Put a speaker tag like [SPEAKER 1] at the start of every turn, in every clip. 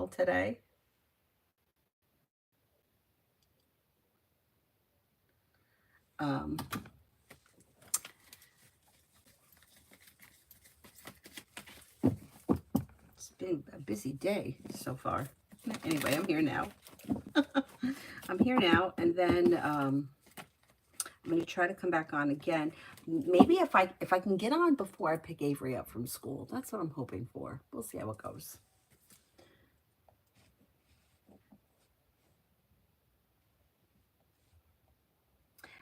[SPEAKER 1] well today. Um, it's been a busy day so far. Anyway, I'm here now. I'm here now, and then I'm going to try to come back on again. Maybe if I can get on before I pick Avery up from school. That's what I'm hoping for. We'll see how it goes.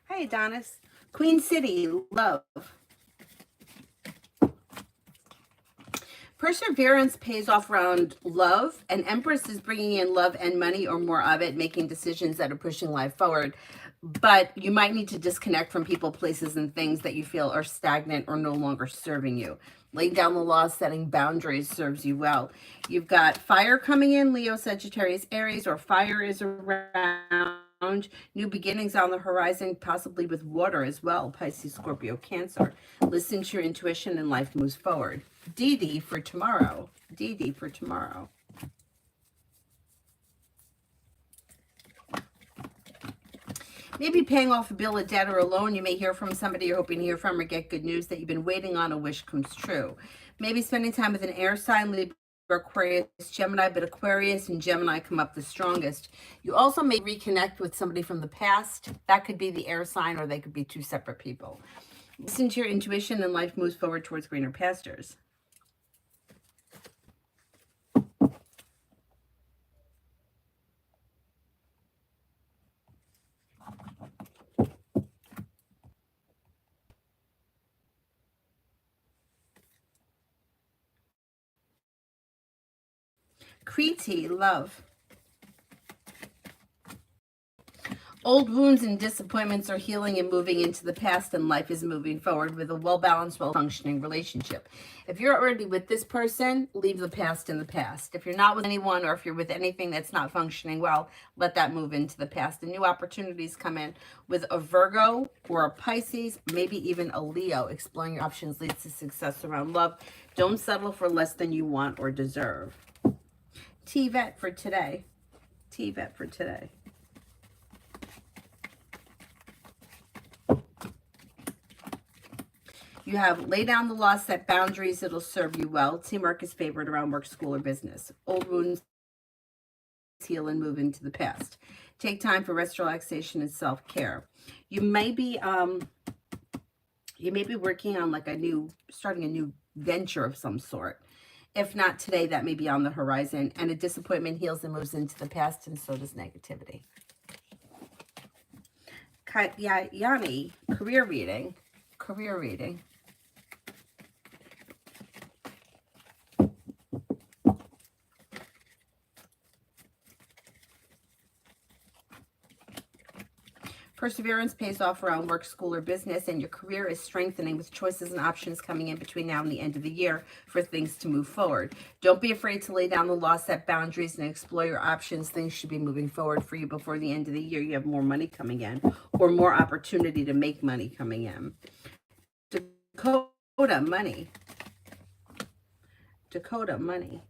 [SPEAKER 1] Hi, Adonis. Queen City, love. Perseverance pays off around love, and Empress is bringing in love and money or more of it, making decisions that are pushing life forward. But you might need to disconnect from people, places, and things that you feel are stagnant or no longer serving you. Laying down the law, setting boundaries serves you well. You've got fire coming in, Leo, Sagittarius, Aries, or fire is around. New beginnings on the horizon, possibly with water as well, Pisces, Scorpio, Cancer. Listen to your intuition and life moves forward. Dee Dee for tomorrow. Dee Dee for tomorrow. Maybe paying off a bill, a debt, or a loan. You may hear from somebody you're hoping to hear from or get good news that you've been waiting on. A wish comes true. Maybe spending time with an air sign, Libra, Aquarius, Gemini, but Aquarius and Gemini come up the strongest. You also may reconnect with somebody from the past. That could be the air sign, or they could be two separate people. Listen to your intuition and life moves forward towards greener pastures. Kriti, love. Old wounds and disappointments are healing and moving into the past, and life is moving forward with a well-balanced, well-functioning relationship. If you're already with this person, leave the past in the past. If you're not with anyone, or if you're with anything that's not functioning well, let that move into the past. And new opportunities come in with a Virgo or a Pisces, maybe even a Leo. Exploring your options leads to success around love. Don't settle for less than you want or deserve. T-Vet for today. T-Vet for today. You have lay down the law, set boundaries, it'll serve you well. Teamwork is favored around work, school, or business. Old wounds heal and move into the past. Take time for rest, relaxation, and self-care. You may be working on like starting a new venture of some sort. If not today, that may be on the horizon. And a disappointment heals and moves into the past, and so does negativity. Yanni, career reading. Career reading. Perseverance pays off around work, school, or business, and your career is strengthening with choices and options coming in between now and the end of the year for things to move forward. Don't be afraid to lay down the law, set boundaries, and explore your options. Things should be moving forward for you before the end of the year. You have more money coming in, or more opportunity to make money coming in. Dakota, money. Dakota, money.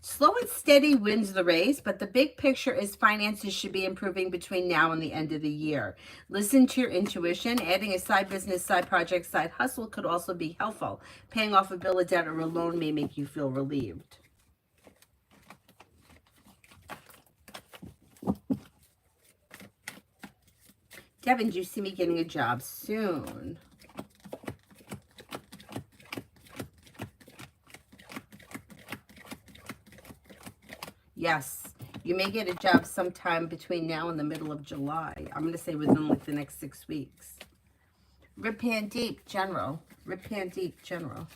[SPEAKER 1] Slow and steady wins the race, but the big picture is finances should be improving between now and the end of the year. Listen to your intuition. Adding a side business, side project, side hustle could also be helpful. Paying off a bill, a debt, or a loan may make you feel relieved. Devin, do you see me getting a job soon? Yes, you may get a job sometime between now and the middle of July. I'm going to say within like the next 6 weeks. Rip Hand Deep, General. Rip Hand Deep, General.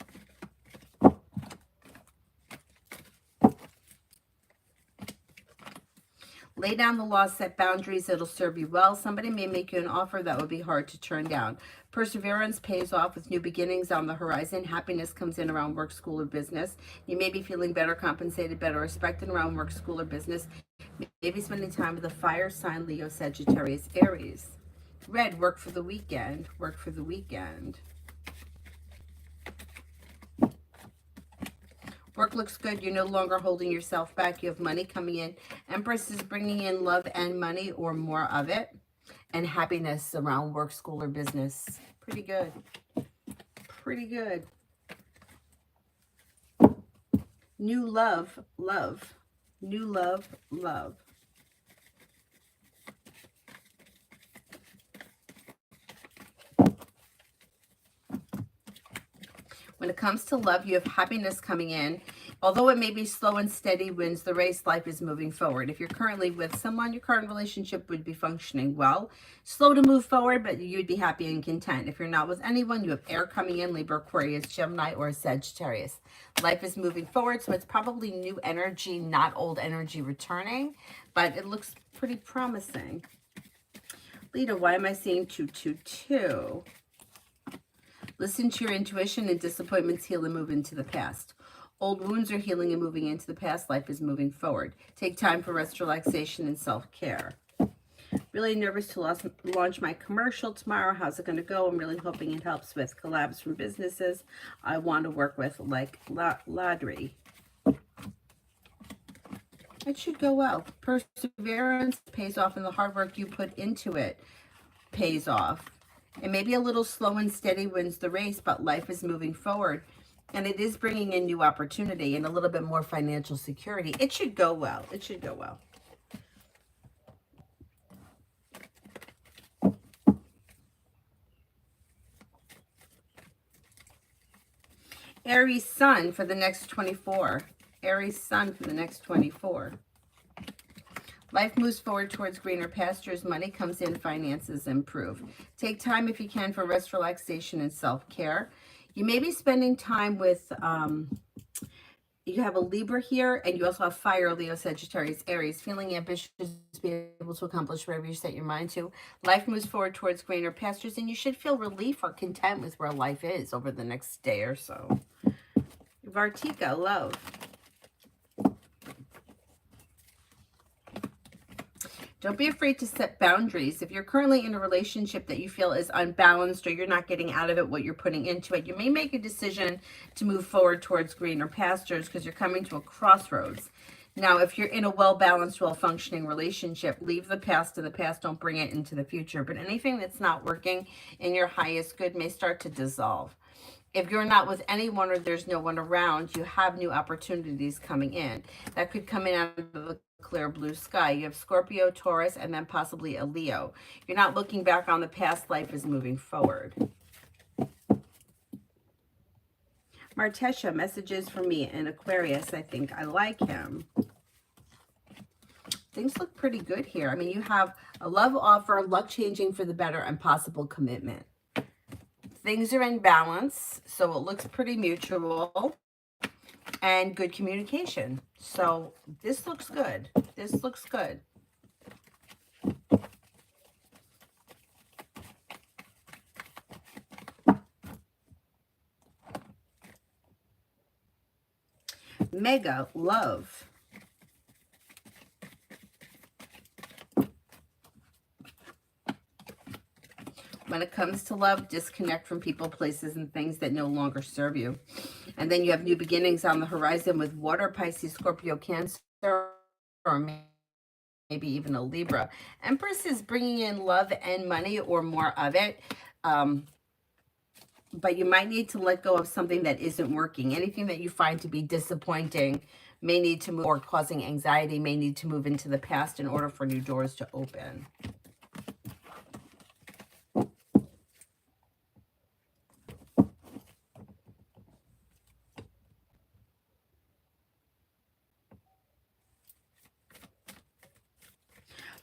[SPEAKER 1] Lay down the law, set boundaries, it'll serve you well. Somebody may make you an offer that would be hard to turn down. Perseverance pays off with new beginnings on the horizon. Happiness comes in around work, school, or business. You may be feeling better compensated, better respected around work, school, or business. Maybe spending time with a fire sign, Leo, Sagittarius, Aries. Red, work for the weekend. Work for the weekend. Work looks good. You're no longer holding yourself back. You have money coming in. Empress is bringing in love and money or more of it. And happiness around work, school, or business. Pretty good. Pretty good. New love, love. New love, love. When it comes to love, you have happiness coming in. Although it may be slow and steady wins the race, life is moving forward. If you're currently with someone, your current relationship would be functioning well. Slow to move forward, but you'd be happy and content. If you're not with anyone, you have air coming in, Libra, Aquarius, Gemini, or Sagittarius. Life is moving forward, so it's probably new energy, not old energy returning, but it looks pretty promising. Lita, why am I seeing 222? Listen to your intuition, and disappointments heal and move into the past. Old wounds are healing and moving into the past. Life is moving forward. Take time for rest, relaxation, and self-care. Really nervous to launch my commercial tomorrow. How's it going to go? I'm really hoping it helps with collabs from businesses I want to work with, like Ladry. It should go well. Perseverance pays off, and the hard work you put into it pays off. And maybe a little slow and steady wins the race, but life is moving forward. And it is bringing in new opportunity and a little bit more financial security. It should go well. It should go well. Aries Sun for the next 24. Aries Sun for the next 24. Life moves forward towards greener pastures. Money comes in. Finances improve. Take time if you can for rest, relaxation, and self-care. You may be spending time with, you have a Libra here, and you also have Fire, Leo, Sagittarius, Aries. Feeling ambitious, be able to accomplish whatever you set your mind to. Life moves forward towards greener pastures, and you should feel relief or content with where life is over the next day or so. Vartika, love. Don't be afraid to set boundaries. If you're currently in a relationship that you feel is unbalanced or you're not getting out of it what you're putting into it, you may make a decision to move forward towards greener pastures because you're coming to a crossroads. Now, if you're in a well-balanced, well-functioning relationship, leave the past in the past. Don't bring it into the future. But anything that's not working in your highest good may start to dissolve. If you're not with anyone or there's no one around, you have new opportunities coming in. That could come in out of the clear blue sky. You have Scorpio, Taurus, and then possibly a Leo. You're not looking back on the past. Life is moving forward. Martesha, messages for me in Aquarius. I think I like him. Things look pretty good here. I mean, you have a love offer, luck changing for the better, and possible commitment. Things are in balance, so it looks pretty mutual, and good communication. So this looks good. This looks good. Mega, love. When it comes to love, disconnect from people, places, and things that no longer serve you. And then you have new beginnings on the horizon with Water, Pisces, Scorpio, Cancer, or maybe even a Libra. Empress is bringing in love and money or more of it. But you might need to let go of something that isn't working. Anything that you find to be disappointing may need to move, or causing anxiety, may need to move into the past in order for new doors to open.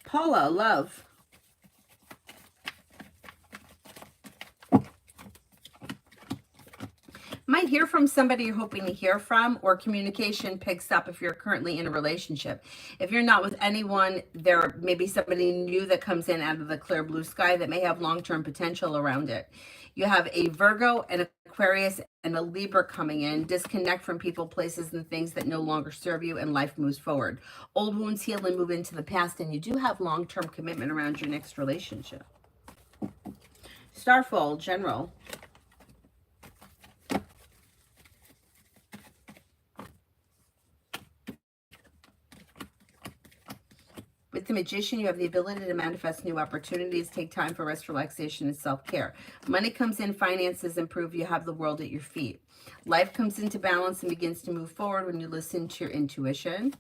[SPEAKER 1] Paula, love. Might hear from somebody you're hoping to hear from, or communication picks up if you're currently in a relationship. If you're not with anyone, there may be somebody new that comes in out of the clear blue sky that may have long-term potential around it. You have a Virgo, an Aquarius, and a Libra coming in. Disconnect from people, places, and things that no longer serve you, and life moves forward. Old wounds heal and move into the past, and you do have long-term commitment around your next relationship. Starfall, general. With the Magician, you have the ability to manifest new opportunities. Take time for rest, relaxation, and self-care. Money comes in, finances improve. You have the world at your feet. Life comes into balance and begins to move forward when you listen to your intuition.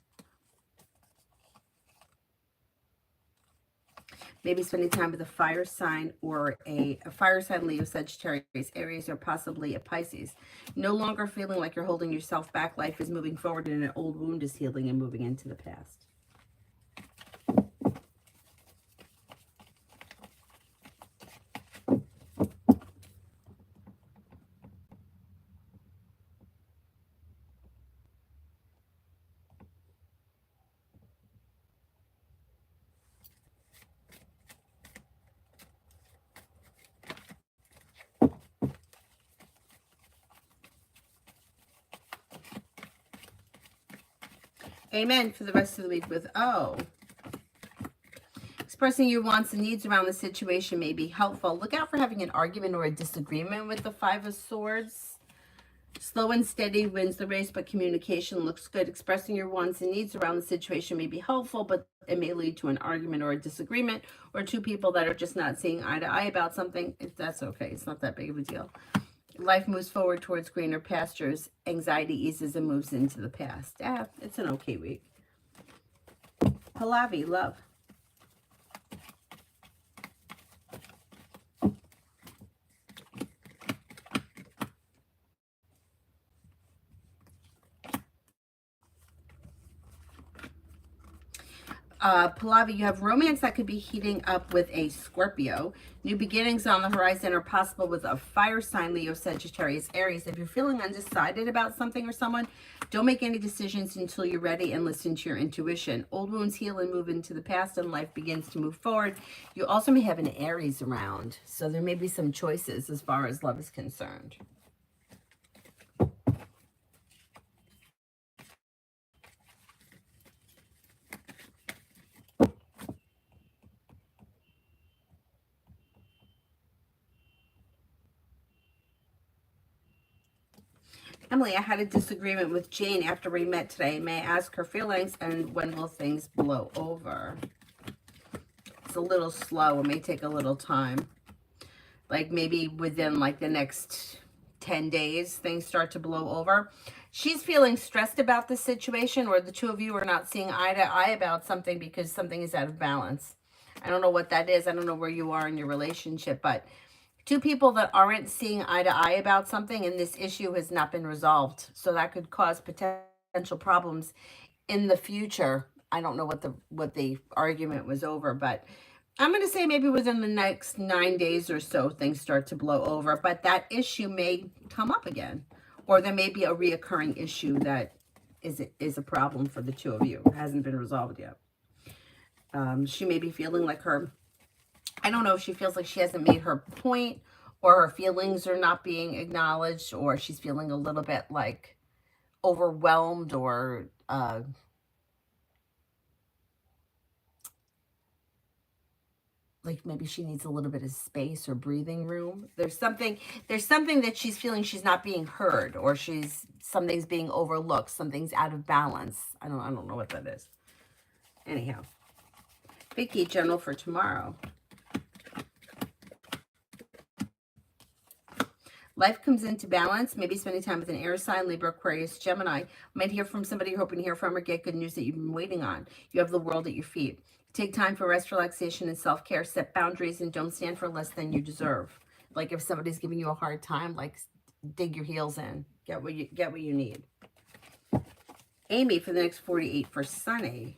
[SPEAKER 1] Maybe spending time with a fire sign or a fire sign, Leo, Sagittarius, Aries, or possibly a Pisces. No longer feeling like you're holding yourself back. Life is moving forward and an old wound is healing and moving into the past. Amen for the rest of the week with O. Expressing your wants and needs around the situation may be helpful. Look out for having an argument or a disagreement with the Five of Swords. Slow and steady wins the race, but communication looks good. Expressing your wants and needs around the situation may be helpful, but it may lead to an argument or a disagreement, or two people that are just not seeing eye to eye about something. That's okay. It's not that big of a deal. Life moves forward towards greener pastures. Anxiety eases and moves into the past. It's an okay week. Pallavi, love. Pallavi, you have romance that could be heating up with a Scorpio. New beginnings on the horizon are possible with a fire sign, Leo, Sagittarius, Aries. If you're feeling undecided about something or someone, don't make any decisions until you're ready and listen to your intuition. Old wounds heal and move into the past and life begins to move forward. You also may have an Aries around, so there may be some choices as far as love is concerned. Emily, I had a disagreement with Jane after we met today. May I ask her feelings and when will things blow over? It's a little slow. It may take a little time. Like maybe within like the next 10 days, things start to blow over. She's feeling stressed about the situation, or the two of you are not seeing eye to eye about something because something is out of balance. I don't know what that is. I don't know where you are in your relationship, but two people that aren't seeing eye to eye about something, and this issue has not been resolved. So that could cause potential problems in the future. I don't know what the argument was over, but I'm going to say maybe within the next 9 days or so, things start to blow over. But that issue may come up again, or there may be a reoccurring issue that is a problem for the two of you. It hasn't been resolved yet. She may be feeling like I don't know if she feels like she hasn't made her point, or her feelings are not being acknowledged, or she's feeling a little bit like overwhelmed, or like maybe she needs a little bit of space or breathing room. There's something that she's feeling she's not being heard, or something's being overlooked, something's out of balance. I don't know what that is. Anyhow, Vicky, general for tomorrow. Life comes into balance. Maybe spending time with an air sign, Libra, Aquarius, Gemini. Might hear from somebody you're hoping to hear from, or get good news that you've been waiting on. You have the world at your feet. Take time for rest, relaxation, and self-care. Set boundaries and don't stand for less than you deserve. Like if somebody's giving you a hard time, like dig your heels in. Get what you need. Amy for the next 48 for Sunny.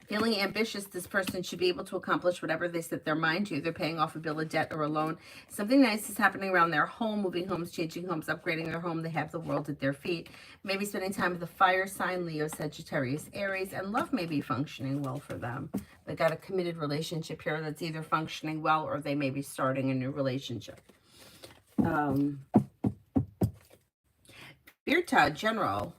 [SPEAKER 1] Feeling ambitious, this person should be able to accomplish whatever they set their mind to. They're paying off a bill of debt or a loan. Something nice is happening around their home, moving homes, changing homes, upgrading their home. They have the world at their feet. Maybe spending time with a fire sign, Leo, Sagittarius, Aries, and love may be functioning well for them. They got a committed relationship here that's either functioning well, or they may be starting a new relationship. Virta, general.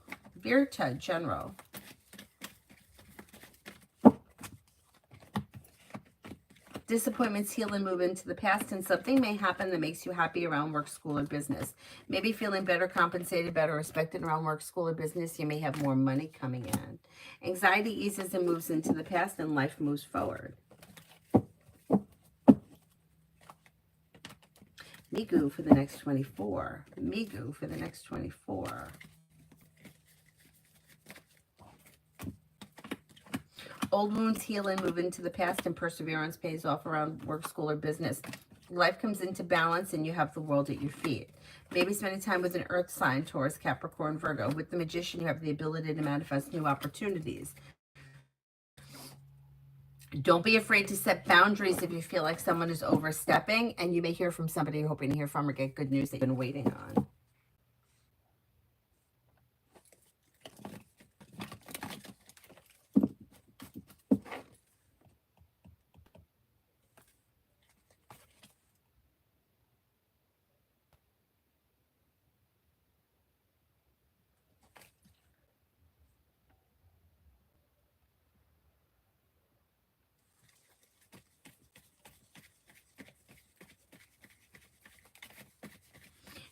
[SPEAKER 1] Disappointments heal and move into the past, and something may happen that makes you happy around work, school, or business. Maybe feeling better compensated, better respected around work, school, or business. You may have more money coming in. Anxiety eases and moves into the past, and life moves forward. Migu for the next 24. Migu for the next 24. Old wounds heal and move into the past, and perseverance pays off around work, school, or business. Life comes into balance, and you have the world at your feet. Maybe spending time with an earth sign, Taurus, Capricorn, Virgo. With the Magician, you have the ability to manifest new opportunities. Don't be afraid to set boundaries if you feel like someone is overstepping, and you may hear from somebody you're hoping to hear from or get good news that you've been waiting on.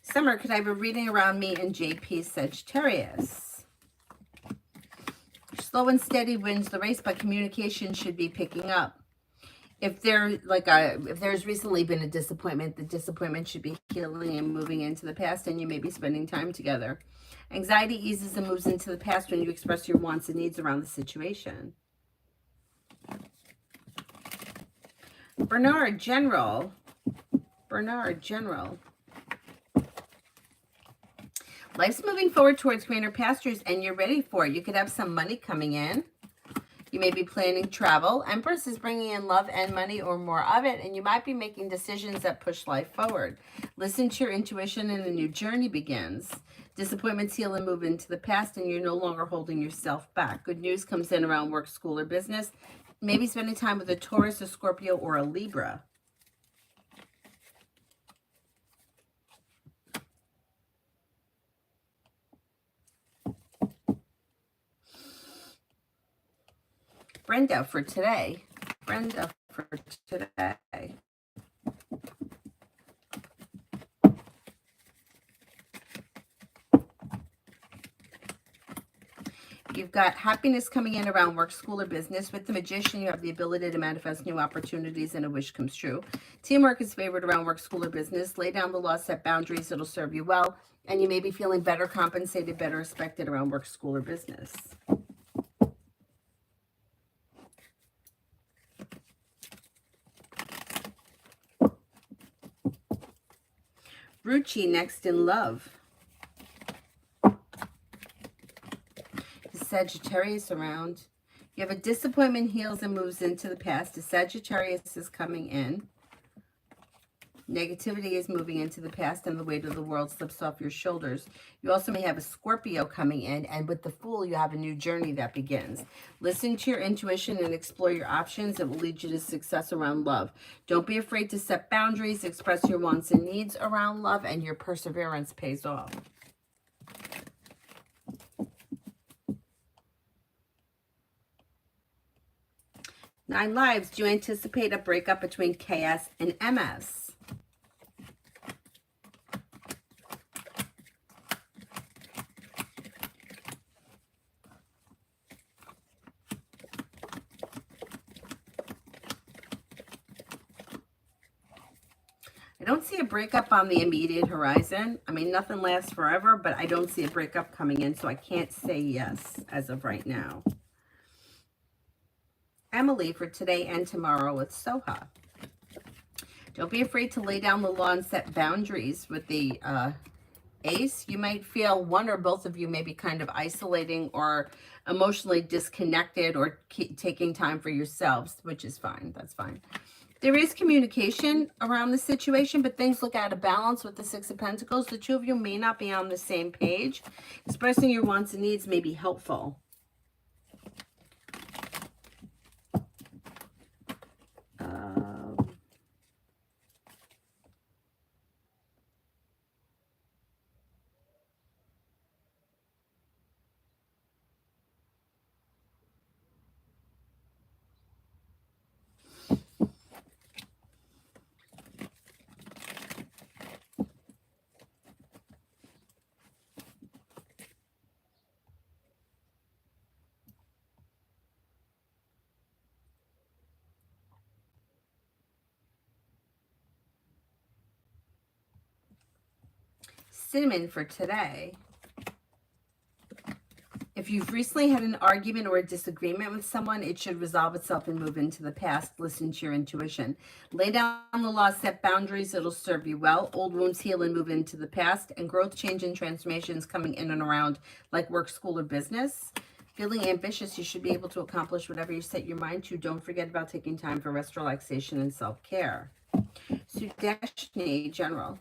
[SPEAKER 1] Summer, could I have a reading around me and JP Sagittarius? Slow and steady wins the race, but communication should be picking up. If there's recently been a disappointment, the disappointment should be healing and moving into the past, and you may be spending time together. Anxiety eases and moves into the past when you express your wants and needs around the situation. Bernard General. Life's moving forward towards greener pastures, and you're ready for it. You could have some money coming in. You may be planning travel. Empress is bringing in love and money or more of it, and you might be making decisions that push life forward. Listen to your intuition, and a new journey begins. Disappointments heal and move into the past, and you're no longer holding yourself back. Good news comes in around work, school, or business. Maybe spending time with a Taurus, a Scorpio, or a Libra. Brenda for today. You've got happiness coming in around work, school, or business. With the Magician, you have the ability to manifest new opportunities and a wish comes true. Teamwork is favored around work, school, or business. Lay down the law, set boundaries. It'll serve you well. And you may be feeling better compensated, better respected around work, school, or business. Ruchi next in love. Sagittarius around. You have a disappointment heals and moves into the past. The Sagittarius is coming in. Negativity is moving into the past, and the weight of the world slips off your shoulders. You also may have a Scorpio coming in, and with the Fool, you have a new journey that begins. Listen to your intuition and explore your options. It will lead you to success around love. Don't be afraid to set boundaries, express your wants and needs around love, and your perseverance pays off. Nine Lives, do you anticipate a breakup between KS and MS? I don't see a breakup on the immediate horizon. I mean, nothing lasts forever, but I don't see a breakup coming in, so I can't say yes as of right now. Emily for today and tomorrow with Soha. Don't be afraid to lay down the law and set boundaries with the Ace. You might feel one or both of you may be kind of isolating or emotionally disconnected or taking time for yourselves, which is fine. That's fine. There is communication around the situation, but things look out of balance with the Six of Pentacles. The two of you may not be on the same page. Expressing your wants and needs may be helpful. cinnamon for today. If you've recently had an argument or a disagreement with someone, it should resolve itself and move into the past. Listen to your intuition. Lay down the law, set boundaries. It'll serve you well. Old wounds heal and move into the past. And growth, change, and transformations coming in and around like work, school, or business. Feeling ambitious, you should be able to accomplish whatever you set your mind to. Don't forget about taking time for rest, relaxation, and self-care. Sudashni, General.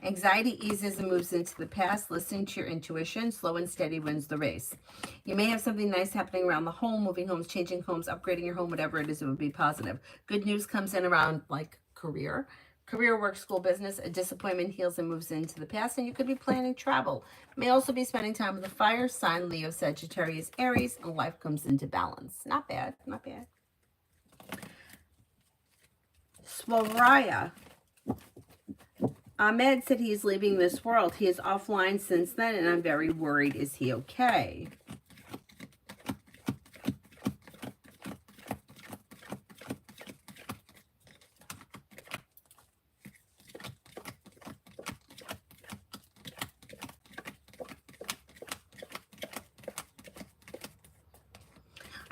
[SPEAKER 1] Anxiety eases and moves into the past. Listen to your intuition. Slow and steady wins the race. You may have something nice happening around the home, moving homes, changing homes, upgrading your home, whatever it is, it would be positive. Good news comes in around like career, work, school, business. A disappointment heals and moves into the past, and you could be planning travel. May also be spending time with the fire sign, Leo, Sagittarius, Aries, and life comes into balance. Not bad, not bad. Swaraya. Ahmed said he is leaving this world. He is offline since then, and I'm very worried. Is he okay?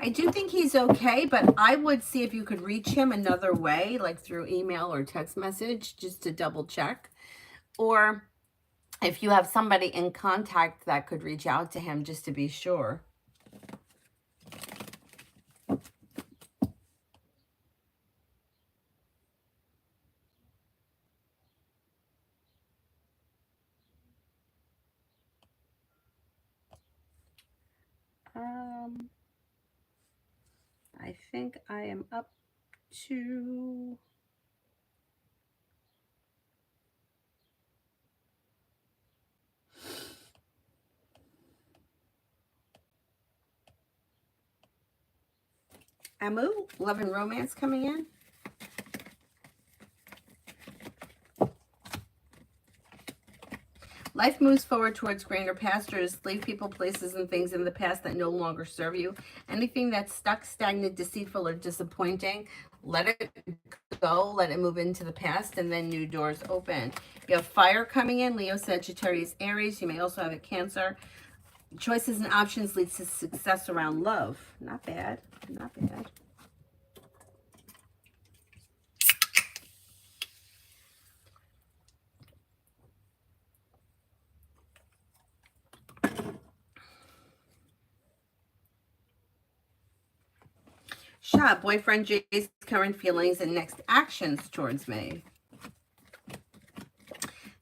[SPEAKER 1] I do think he's okay, but I would see if you could reach him another way, like through email or text message, just to double check. Or if you have somebody in contact that could reach out to him just to be sure. I think I am up to... Amu, Love and Romance coming in. Life moves forward towards greener pastures. Leave people, places, and things in the past that no longer serve you. Anything that's stuck, stagnant, deceitful, or disappointing, let it go. Let it move into the past, and then new doors open. You have fire coming in, Leo, Sagittarius, Aries. You may also have a Cancer. Choices and options leads to success around love. Not bad. Not bad. Shah, boyfriend Jay's current feelings and next actions towards me.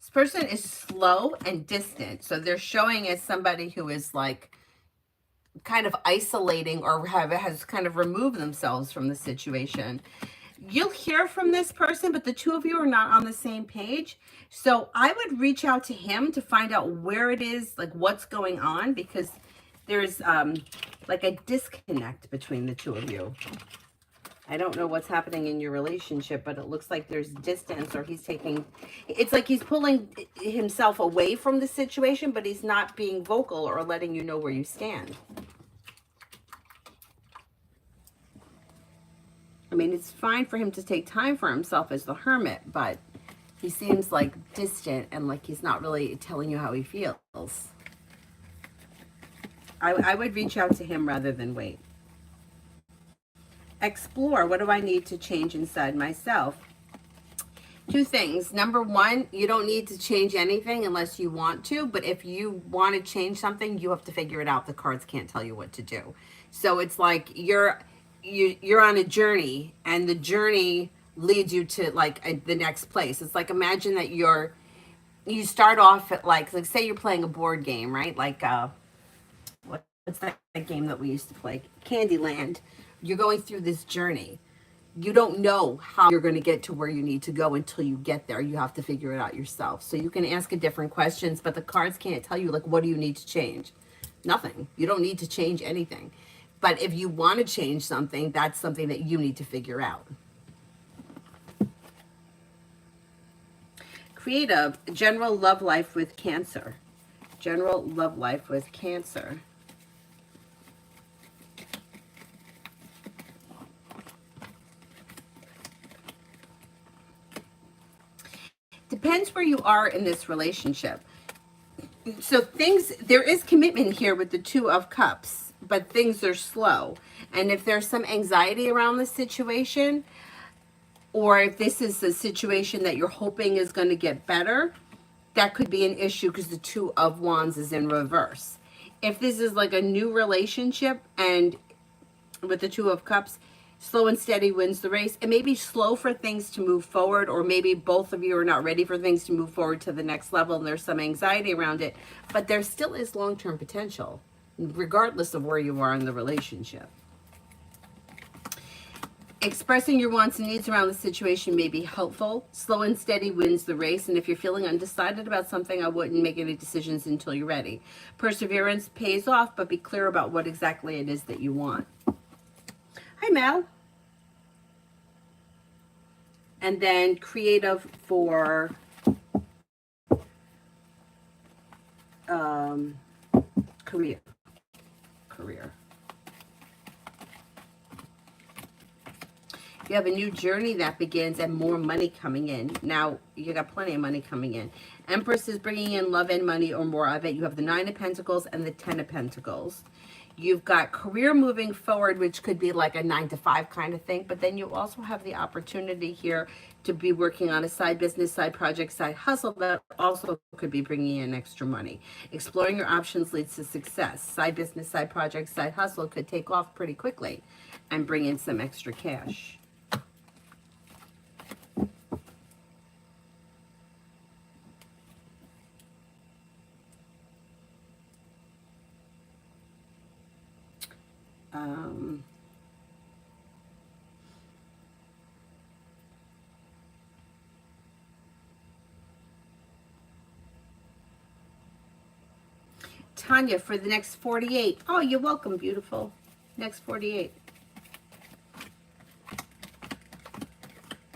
[SPEAKER 1] This person is slow and distant. So they're showing as somebody who is like kind of isolating or has kind of removed themselves from the situation. You'll hear from this person, but the two of you are not on the same page. So I would reach out to him to find out where it is, like what's going on, because there's like a disconnect between the two of you. I don't know what's happening in your relationship, but it looks like there's distance, or he's taking, it's like he's pulling himself away from the situation, but he's not being vocal or letting you know where you stand. I mean, it's fine for him to take time for himself as the hermit, but he seems like distant and like he's not really telling you how he feels. I would reach out to him rather than wait. Explore. What do I need to change inside myself? Two things. Number one, you don't need to change anything unless you want to, but if you want to change something, you have to figure it out. The cards can't tell you what to do. So it's like you're on a journey, and the journey leads you to like the next place. It's like, imagine that you start off at like say you're playing a board game, right? Like what's that game that we used to play? Candyland. You're going through this journey. You don't know how you're going to get to where you need to go until you get there. You have to figure it out yourself. So you can ask different questions, but the cards can't tell you like, what do you need to change? Nothing. You don't need to change anything. But if you want to change something, that's something that you need to figure out. Create a general love life with Cancer. General love life with Cancer. depends where you are in this relationship. So there is commitment here with the Two of Cups, but things are slow. And if there's some anxiety around the situation, or if this is a situation that you're hoping is going to get better, that could be an issue because the Two of Wands is in reverse. If this is like a new relationship and with the Two of Cups, slow and steady wins the race. It may be slow for things to move forward, or maybe both of you are not ready for things to move forward to the next level and there's some anxiety around it, but there still is long-term potential regardless of where you are in the relationship. Expressing your wants and needs around the situation may be helpful. Slow and steady wins the race. And if you're feeling undecided about something, I wouldn't make any decisions until you're ready. Perseverance pays off, but be clear about what exactly it is that you want. Hi, Mel. And then creative for career. You have a new journey that begins and more money coming in. Now, you got plenty of money coming in. Empress is bringing in love and money or more of it. You have the Nine of Pentacles and the Ten of Pentacles. You've got career moving forward, which could be like a 9-to-5 kind of thing. But then you also have the opportunity here to be working on a side business, side project, side hustle that also could be bringing in extra money. Exploring your options leads to success. Side business, side project, side hustle could take off pretty quickly and bring in some extra cash. Tanya, for the next 48. Oh, you're welcome, beautiful. Next 48.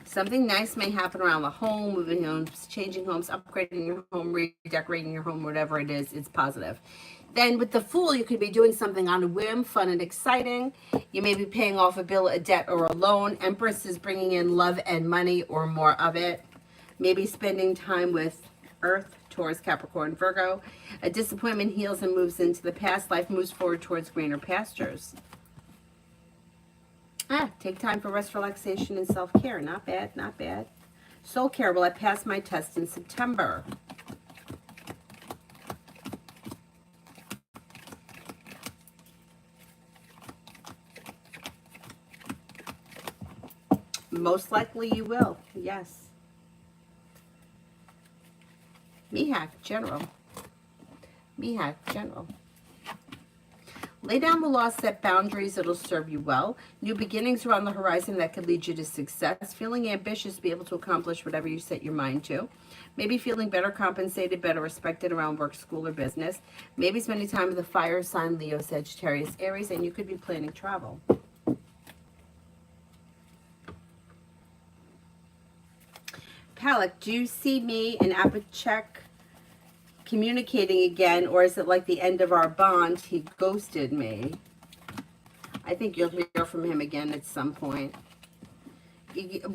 [SPEAKER 1] Something nice may happen around the home, moving homes, changing homes, upgrading your home, redecorating your home, whatever it is, it's positive. Then with the Fool, you could be doing something on a whim, fun and exciting. You may be paying off a bill, a debt, or a loan. Empress is bringing in love and money or more of it. Maybe spending time with Earth, Taurus, Capricorn, Virgo. A disappointment heals and moves into the past. Life moves forward towards greener pastures. Take time for rest, relaxation, and self-care. Not bad, not bad. Soul care, will I pass my test in September? Most likely you will, yes. Mihak, General. Mihak, General. Lay down the law, set boundaries, it'll serve you well. New beginnings are on the horizon that could lead you to success. Feeling ambitious, be able to accomplish whatever you set your mind to. Maybe feeling better compensated, better respected around work, school, or business. Maybe spending time with a fire sign, Leo, Sagittarius, Aries, and you could be planning travel. Palak, do you see me in Apachek communicating again, or is it like the end of our bond? He ghosted me. I think you'll hear from him again at some point.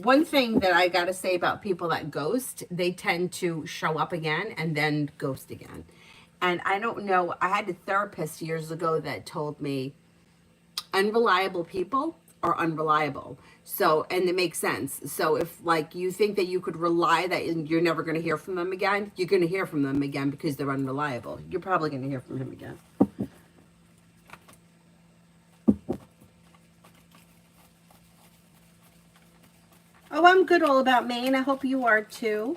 [SPEAKER 1] One thing that I got to say about people that ghost, they tend to show up again and then ghost again. And I don't know, I had a therapist years ago that told me unreliable people are unreliable. So, and it makes sense. So if like you think that you could rely that you're never going to hear from them again, you're going to hear from them again because they're unreliable. You're probably going to hear from him again. Oh, I'm good all about Maine. I hope you are too.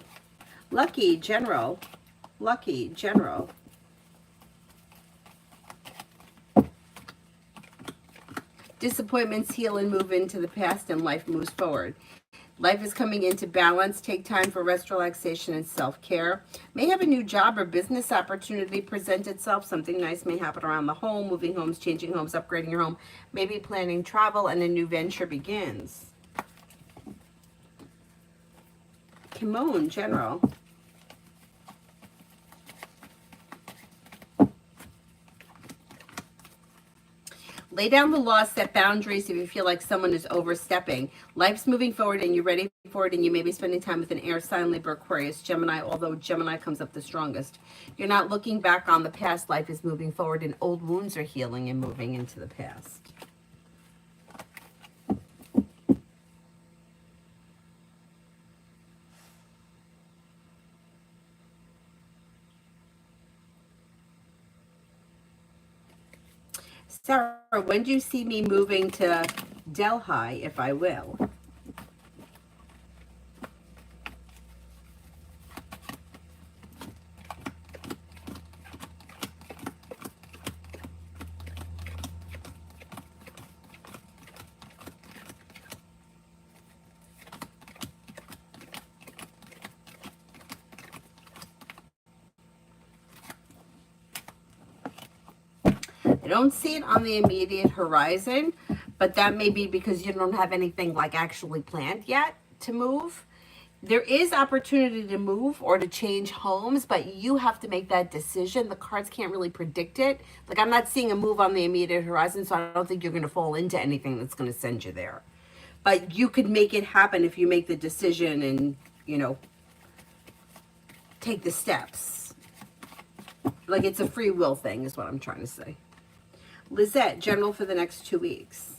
[SPEAKER 1] Lucky General. Lucky General. Disappointments heal and move into the past, and life moves forward. Life is coming into balance. Take time for rest, relaxation, and self-care. May have a new job or business opportunity present itself. Something nice may happen around the home, moving homes, changing homes, upgrading your home. Maybe planning travel, and a new venture begins. Kimon, General. Lay down the law, set boundaries if you feel like someone is overstepping. Life's moving forward and you're ready for it, and you may be spending time with an air sign, Libra, Aquarius, Gemini, although Gemini comes up the strongest. You're not looking back on the past. Life is moving forward and old wounds are healing and moving into the past. Sarah, when do you see me moving to Delhi, if I will? I don't see it on the immediate horizon, but that may be because you don't have anything like actually planned yet to move. There is opportunity to move or to change homes, but you have to make that decision. The cards can't really predict it. Like, I'm not seeing a move on the immediate horizon, so I don't think you're going to fall into anything that's going to send you there. But you could make it happen if you make the decision and, take the steps. Like, it's a free will thing is what I'm trying to say. Lizette, general for the next 2 weeks.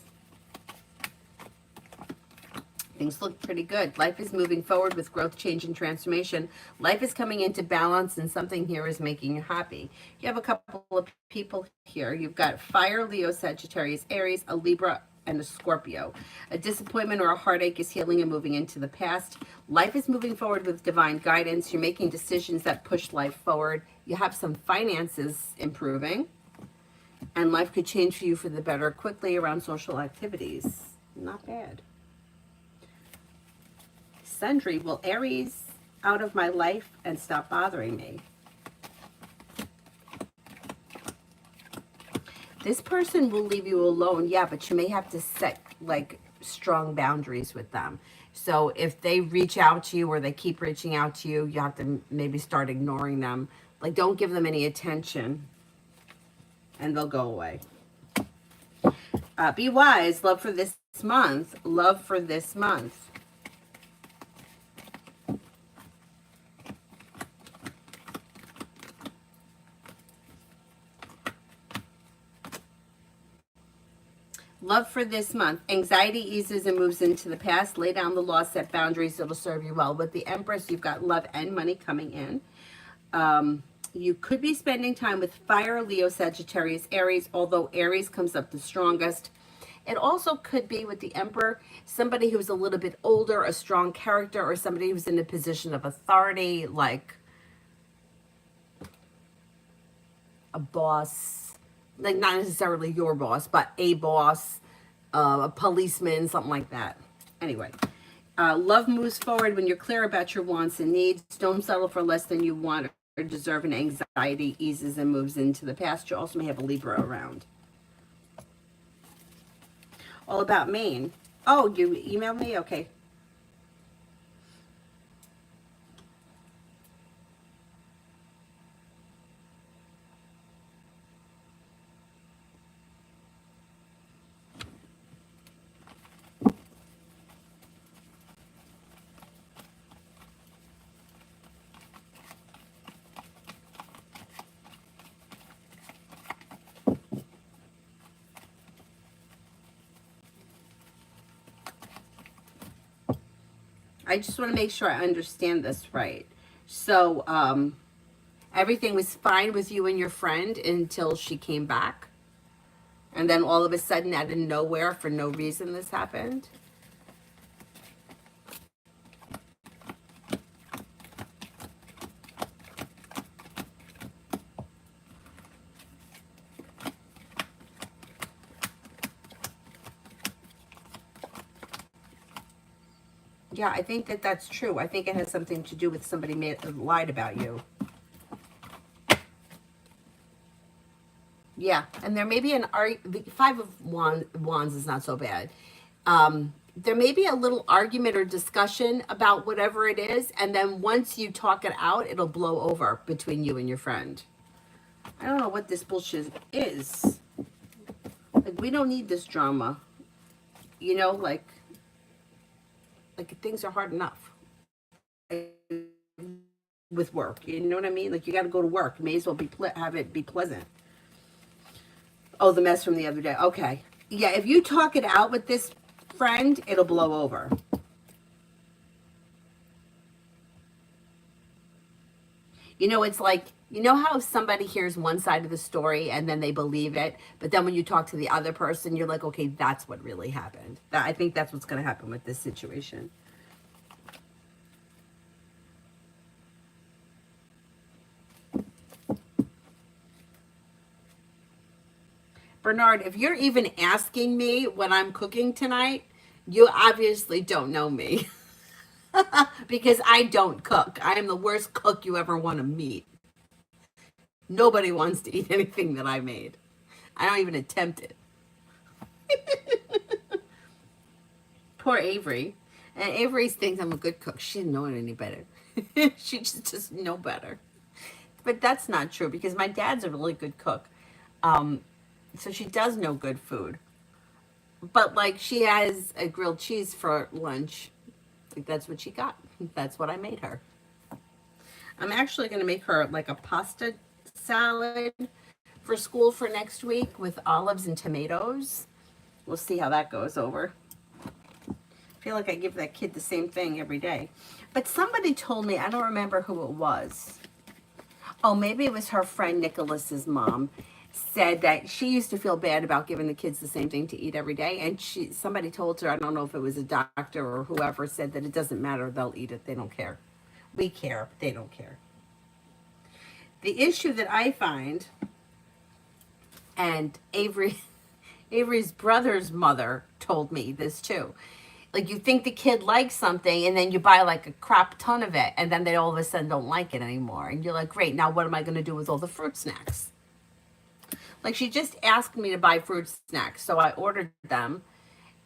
[SPEAKER 1] Things look pretty good. Life is moving forward with growth, change, and transformation. Life is coming into balance, and something here is making you happy. You have a couple of people here. You've got Fire, Leo, Sagittarius, Aries, a Libra, and a Scorpio. A disappointment or a heartache is healing and moving into the past. Life is moving forward with divine guidance. You're making decisions that push life forward. You have some finances improving. And life could change for you for the better quickly around social activities. Not bad. Sundry, will Aries out of my life and stop bothering me? This person will leave you alone, yeah, but you may have to set like strong boundaries with them. So if they reach out to you or they keep reaching out to you, you have to maybe start ignoring them. Like, don't give them any attention and they'll go away. Be wise. Love for this month. Love for this month. Love for this month. Anxiety eases and moves into the past. Lay down the law, set boundaries. It'll serve you well. With the Empress, you've got love and money coming in. You could be spending time with Fire, Leo, Sagittarius, Aries, although Aries comes up the strongest. It also could be with the Emperor, somebody who's a little bit older, a strong character, or somebody who's in a position of authority, like a boss, like not necessarily your boss, but a boss, a policeman, something like that. Anyway, love moves forward when you're clear about your wants and needs. Don't settle for less than you want or deserve, and anxiety eases and moves into the past. You also may have a Libra around. All about Maine. Oh, you emailed me? Okay. I just want to make sure I understand this right. So, everything was fine with you and your friend until she came back. And then all of a sudden, out of nowhere, for no reason, this happened. Yeah, I think that that's true. I think it has something to do with somebody lied about you. Yeah, and there may be the Five of Wands is not so bad. There may be a little argument or discussion about whatever it is, and then once you talk it out, it'll blow over between you and your friend. I don't know what this bullshit is. Like, we don't need this drama. You know, like things are hard enough with work. You know what I mean? Like, you got to go to work. May as well have it be pleasant. Oh, the mess from the other day. Okay. Yeah, if you talk it out with this friend, it'll blow over. You know, it's like, you know how somebody hears one side of the story and then they believe it, but then when you talk to the other person, you're like, okay, that's what really happened. I think that's what's going to happen with this situation. Bernard, if you're even asking me what I'm cooking tonight, you obviously don't know me. Because I don't cook. I am the worst cook you ever want to meet. Nobody wants to eat anything that I made. I don't even attempt it. Poor Avery. And Avery thinks I'm a good cook. She didn't know it any better. She just doesn't know better. But that's not true because my dad's a really good cook. Um, so she does know good food. But like she has a grilled cheese for lunch. Like that's what she got. That's what I made her. I'm actually going to make her like a pasta salad for school for next week with olives and tomatoes. We'll see how that goes over. I feel like I give that kid the same thing every day. But somebody told me, I don't remember who it was. Oh, maybe it was her friend Nicholas's mom said that she used to feel bad about giving the kids the same thing to eat every day. And somebody told her, I don't know if it was a doctor or whoever, said that it doesn't matter. They'll eat it. They don't care. We care. They don't care. The issue that I find, and Avery's brother's mother told me this too. Like you think the kid likes something and then you buy like a crap ton of it and then they all of a sudden don't like it anymore. And you're like, great, now what am I going to do with all the fruit snacks? Like she just asked me to buy fruit snacks. So I ordered them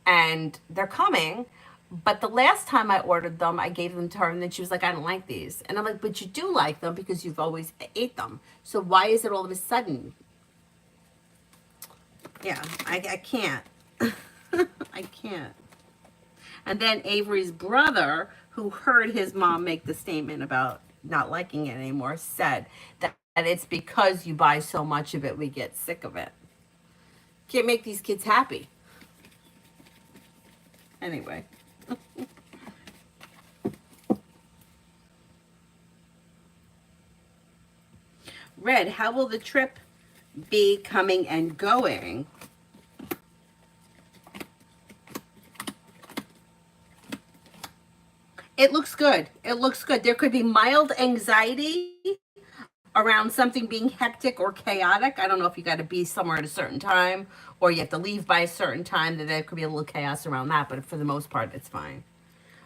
[SPEAKER 1] and they're coming. But the last time I ordered them, I gave them to her and then she was like, I don't like these. And I'm like, but you do like them because you've always ate them. So why is it all of a sudden? Yeah, I can't. I can't. And then Avery's brother, who heard his mom make the statement about not liking it anymore, said that it's because you buy so much of it, we get sick of it. Can't make these kids happy. Anyway. Red, how will the trip be coming and going? It looks good. It looks good. There could be mild anxiety around something being hectic or chaotic. I don't know if you got to be somewhere at a certain time or you have to leave by a certain time, that there could be a little chaos around that, but for the most part, it's fine.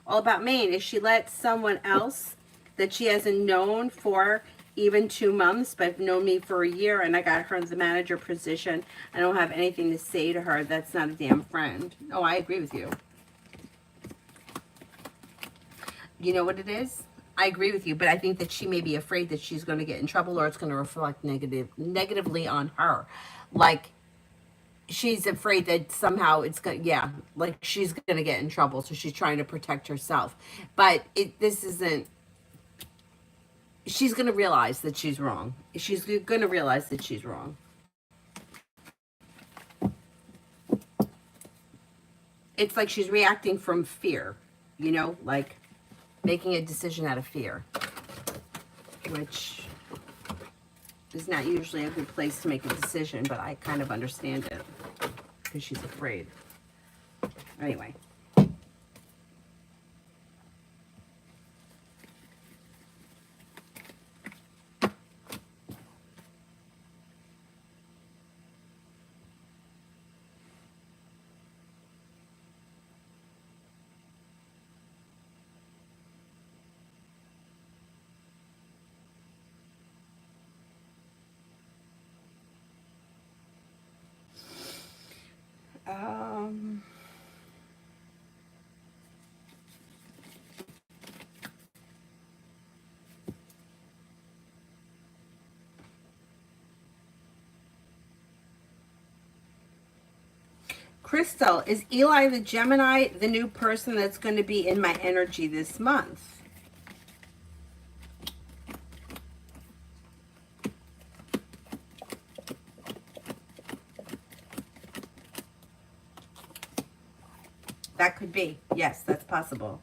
[SPEAKER 1] All About Maine is she let someone else that she hasn't known for even 2 months, but known me for a year, and I got her the manager position. I don't have anything to say to her. That's not a damn friend. Oh, I agree with you. You know what it is? I agree with you, but I think that she may be afraid that she's going to get in trouble or it's going to reflect negatively on her. Like she's afraid that somehow it's going, yeah, like she's going to get in trouble, so she's trying to protect herself. But this isn't. She's going to realize that she's wrong. She's going to realize that she's wrong. It's like she's reacting from fear, like making a decision out of fear, which is not usually a good place to make a decision, but I kind of understand it because she's afraid. Anyway. Um, Crystal, is Eli the Gemini the new person that's going to be in my energy this month? That could be. Yes, that's possible.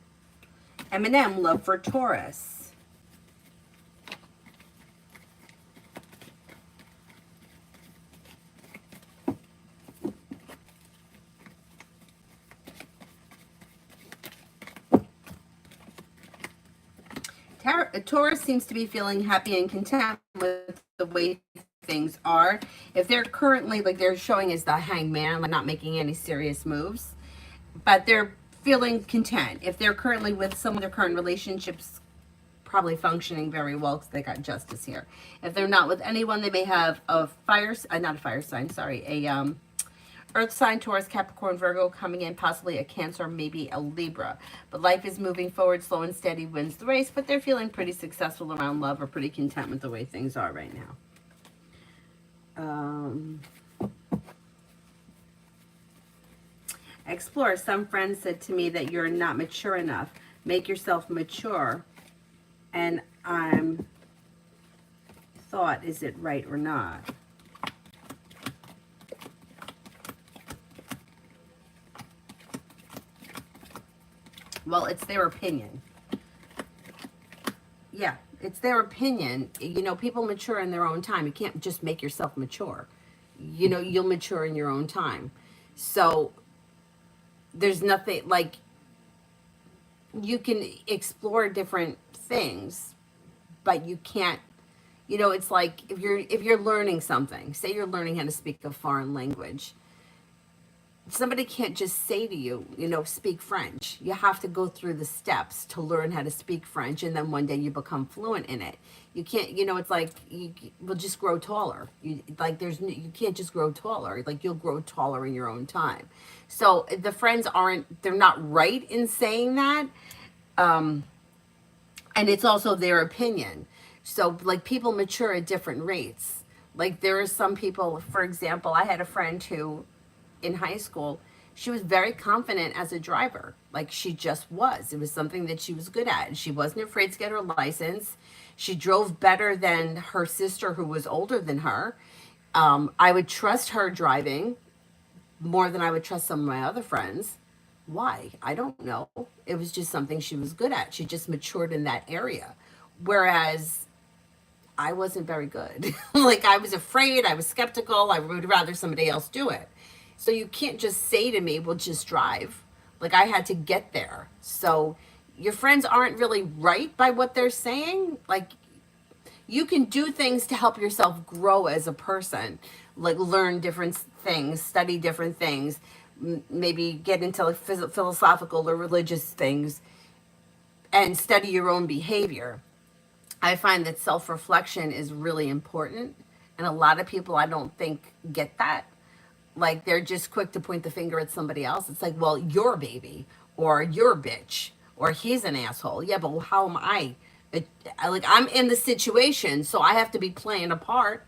[SPEAKER 1] Eminem, love for Taurus. Taurus seems to be feeling happy and content with the way things are. If they're currently, like they're showing as the hangman, like not making any serious moves, but they're feeling content. If they're currently with someone, their current relationships probably functioning very well because they got justice here. If they're not with anyone, they may have a fire, not a fire sign, sorry, a Earth sign, Taurus, Capricorn, Virgo coming in, possibly a Cancer, maybe a Libra. But life is moving forward, slow and steady wins the race, but they're feeling pretty successful around love or pretty content with the way things are right now. Explore. Some friends said to me that you're not mature enough. Make yourself mature. And I'm thought, is it right or not? Well, it's their opinion. Yeah, it's their opinion. You know, people mature in their own time. You can't just make yourself mature. You know, you'll mature in your own time. So there's nothing like, you can explore different things, but you can't, you know, it's like if you're learning something, say you're learning how to speak a foreign language, somebody can't just say to you, you know, speak French. You have to go through the steps to learn how to speak French, and then one day you become fluent in it. You can't, you know, it's like you will just grow taller. You can't just grow taller. Like you'll grow taller in your own time. So the friends they're not right in saying that, and it's also their opinion. So like people mature at different rates. Like there are some people, for example, I had a friend who, in high school, she was very confident as a driver. Like she just was. It was something that she was good at. She wasn't afraid to get her license. She drove better than her sister who was older than her. I would trust her driving more than I would trust some of my other friends. Why? I don't know. It was just something she was good at. She just matured in that area. Whereas I wasn't very good. Like I was afraid, I was skeptical, I would rather somebody else do it. So you can't just say to me, well, just drive. Like I had to get there. So your friends aren't really right by what they're saying. Like you can do things to help yourself grow as a person, like learn different things, study different things, maybe get into like philosophical or religious things and study your own behavior. I find that self-reflection is really important. And a lot of people I don't think get that. Like they're just quick to point the finger at somebody else. It's like, well, you're a baby, or you're a bitch, or he's an asshole. Yeah, but how am I? Like I'm in the situation, so I have to be playing a part.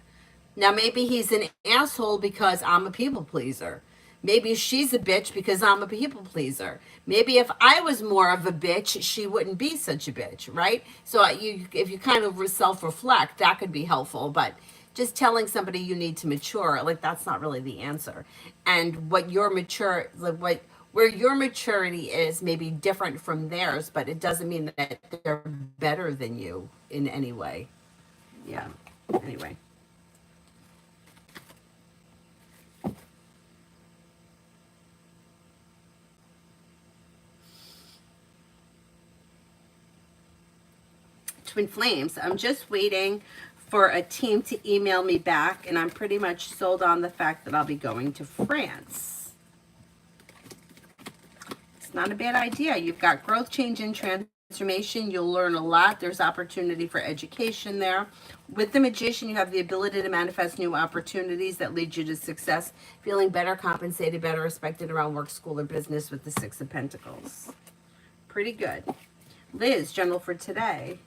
[SPEAKER 1] Now maybe he's an asshole because I'm a people pleaser. Maybe she's a bitch because I'm a people pleaser. Maybe if I was more of a bitch, she wouldn't be such a bitch, right? So if you kind of self-reflect, that could be helpful. But just telling somebody you need to mature, like that's not really the answer. And what your where your maturity is may be different from theirs, but it doesn't mean that they're better than you in any way. Yeah. Anyway. Twin Flames, I'm just waiting for a team to email me back, and I'm pretty much sold on the fact that I'll be going to France. It's not a bad idea. You've got growth, change, and transformation. You'll learn a lot. There's opportunity for education there. With the Magician, you have the ability to manifest new opportunities that lead you to success, feeling better compensated, better respected around work, school, or business with the Six of Pentacles. Pretty good. Liz, general for today.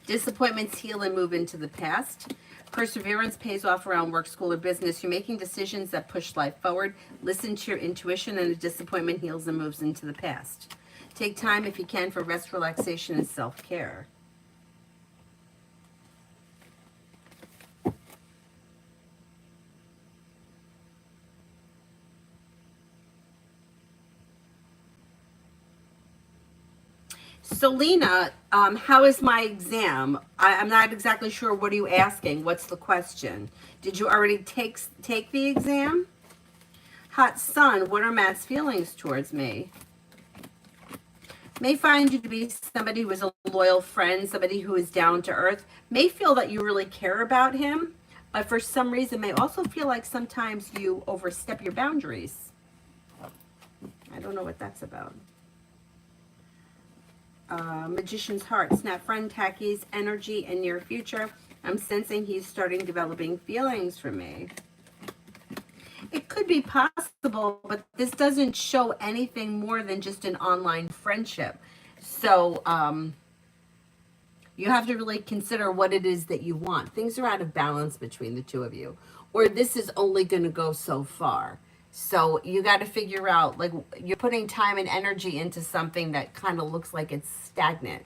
[SPEAKER 1] Disappointments heal and move into the past. Perseverance pays off around work, school, or business. You're making decisions that push life forward. Listen to your intuition, and a disappointment heals and moves into the past. Take time, if you can, for rest, relaxation, and self-care. Selena, how is my exam? I'm not exactly sure. What are you asking? What's the question? Did you already take the exam? Hot sun, what are Matt's feelings towards me? May find you to be somebody who is a loyal friend, somebody who is down to earth. May feel that you really care about him, but for some reason may also feel like sometimes you overstep your boundaries. I don't know what that's about. Magician's heart, snap friend, tackies, energy, and near future. I'm sensing he's starting developing feelings for me. It could be possible, but this doesn't show anything more than just an online friendship. So you have to really consider what it is that you want. Things are out of balance between the two of you, or this is only going to go so far. So you got to figure out, like, you're putting time and energy into something that kind of looks like it's stagnant.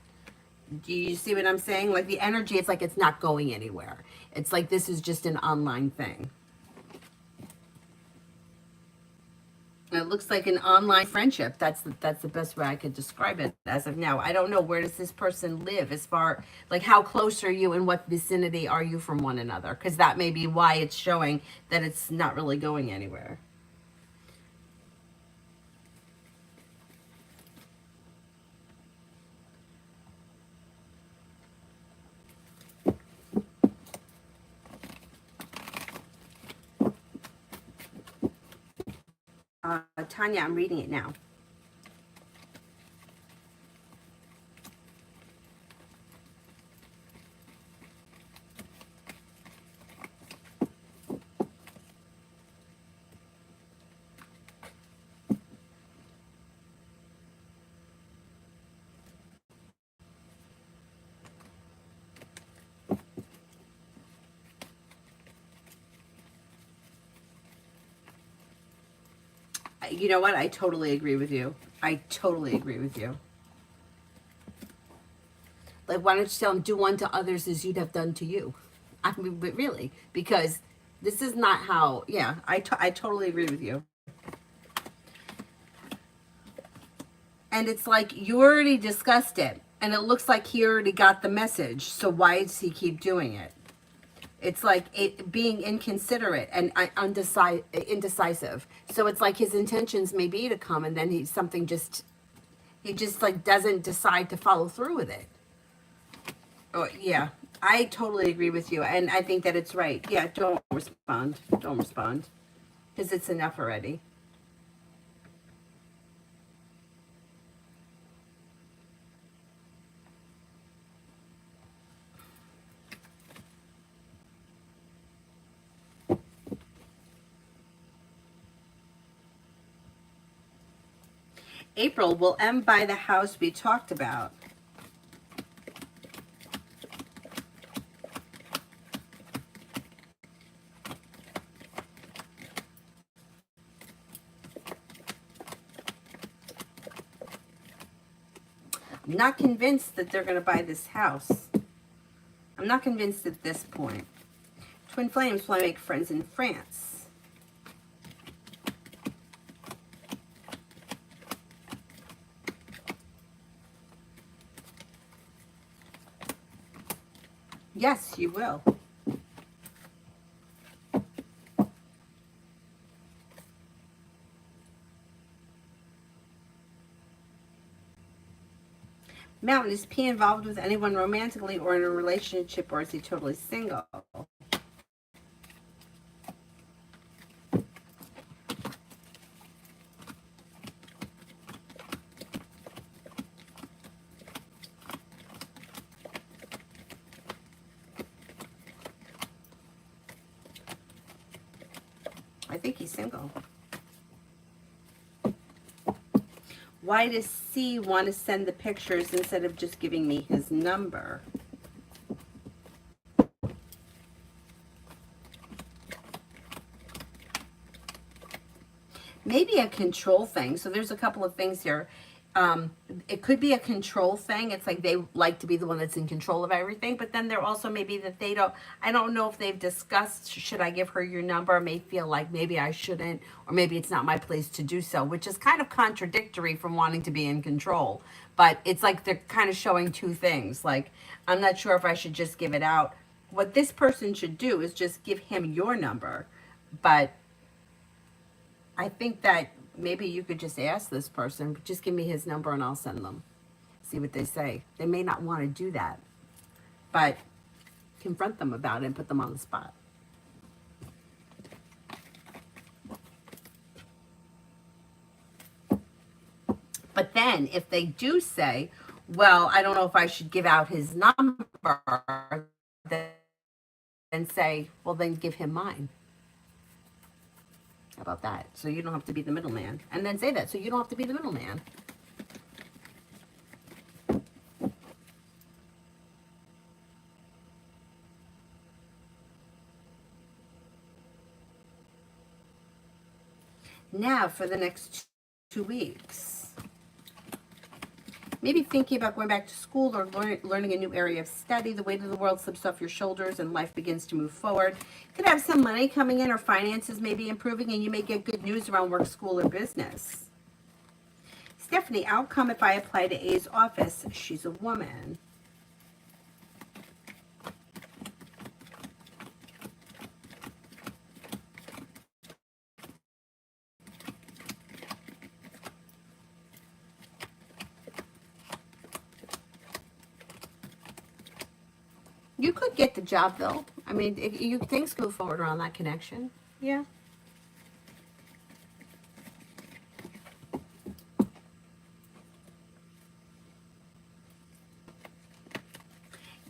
[SPEAKER 1] Do you see what I'm saying? Like the energy, it's like it's not going anywhere. It's like this is just an online thing. It looks like an online friendship. That's the best way I could describe it as of now. I don't know, where does this person live, as far like how close are you and what vicinity are you from one another? Because that may be why it's showing that it's not really going anywhere. Tanya, I'm reading it now. You know what? I totally agree with you. I totally agree with you. Like, why don't you tell them, do unto others as you'd have done to you? I mean, but really, because this is not how, yeah, I totally agree with you. And it's like, you already discussed it, and it looks like he already got the message, so why does he keep doing it? It's like it being inconsiderate and indecisive. So it's like his intentions may be to come, and then he just like doesn't decide to follow through with it. Oh yeah, I totally agree with you, and I think that it's right. Yeah, don't respond. Don't respond, because it's enough already. April, will M buy the house we talked about? I'm not convinced that they're going to buy this house. I'm not convinced at this point. Twin flames, will I make friends in France? Yes, you will. Mountain, is P involved with anyone romantically or in a relationship, or is he totally single? I think he's single. Why does C want to send the pictures instead of just giving me his number? maybe a control thing. So there's a couple of things here. Um, it could be a control thing. It's like they like to be the one that's in control of everything. But then they're also maybe that they don't. I don't know if they've discussed, should I give her your number? May feel like maybe I shouldn't, or maybe it's not my place to do so, which is kind of contradictory from wanting to be in control. But it's like they're kind of showing two things. Like, I'm not sure if I should just give it out. What this person should do is just give him your number. But I think that maybe you could just ask this person, just give me his number and I'll send them. See what they say. They may not want to do that, but confront them about it and put them on the spot. But then if they do say, well, I don't know if I should give out his number, then say, well, then give him mine. How about that? So you don't have to be the middleman. And then say that so you don't have to be the middleman. Now for the next 2 weeks. Maybe thinking about going back to school or learning a new area of study. The weight of the world slips off your shoulders and life begins to move forward. You could have some money coming in or finances may be improving, and you may get good news around work, school, or business. Stephanie, outcome if I apply to A's office. She's a woman. You could get the job though. I mean, if you things go forward around that connection. Yeah.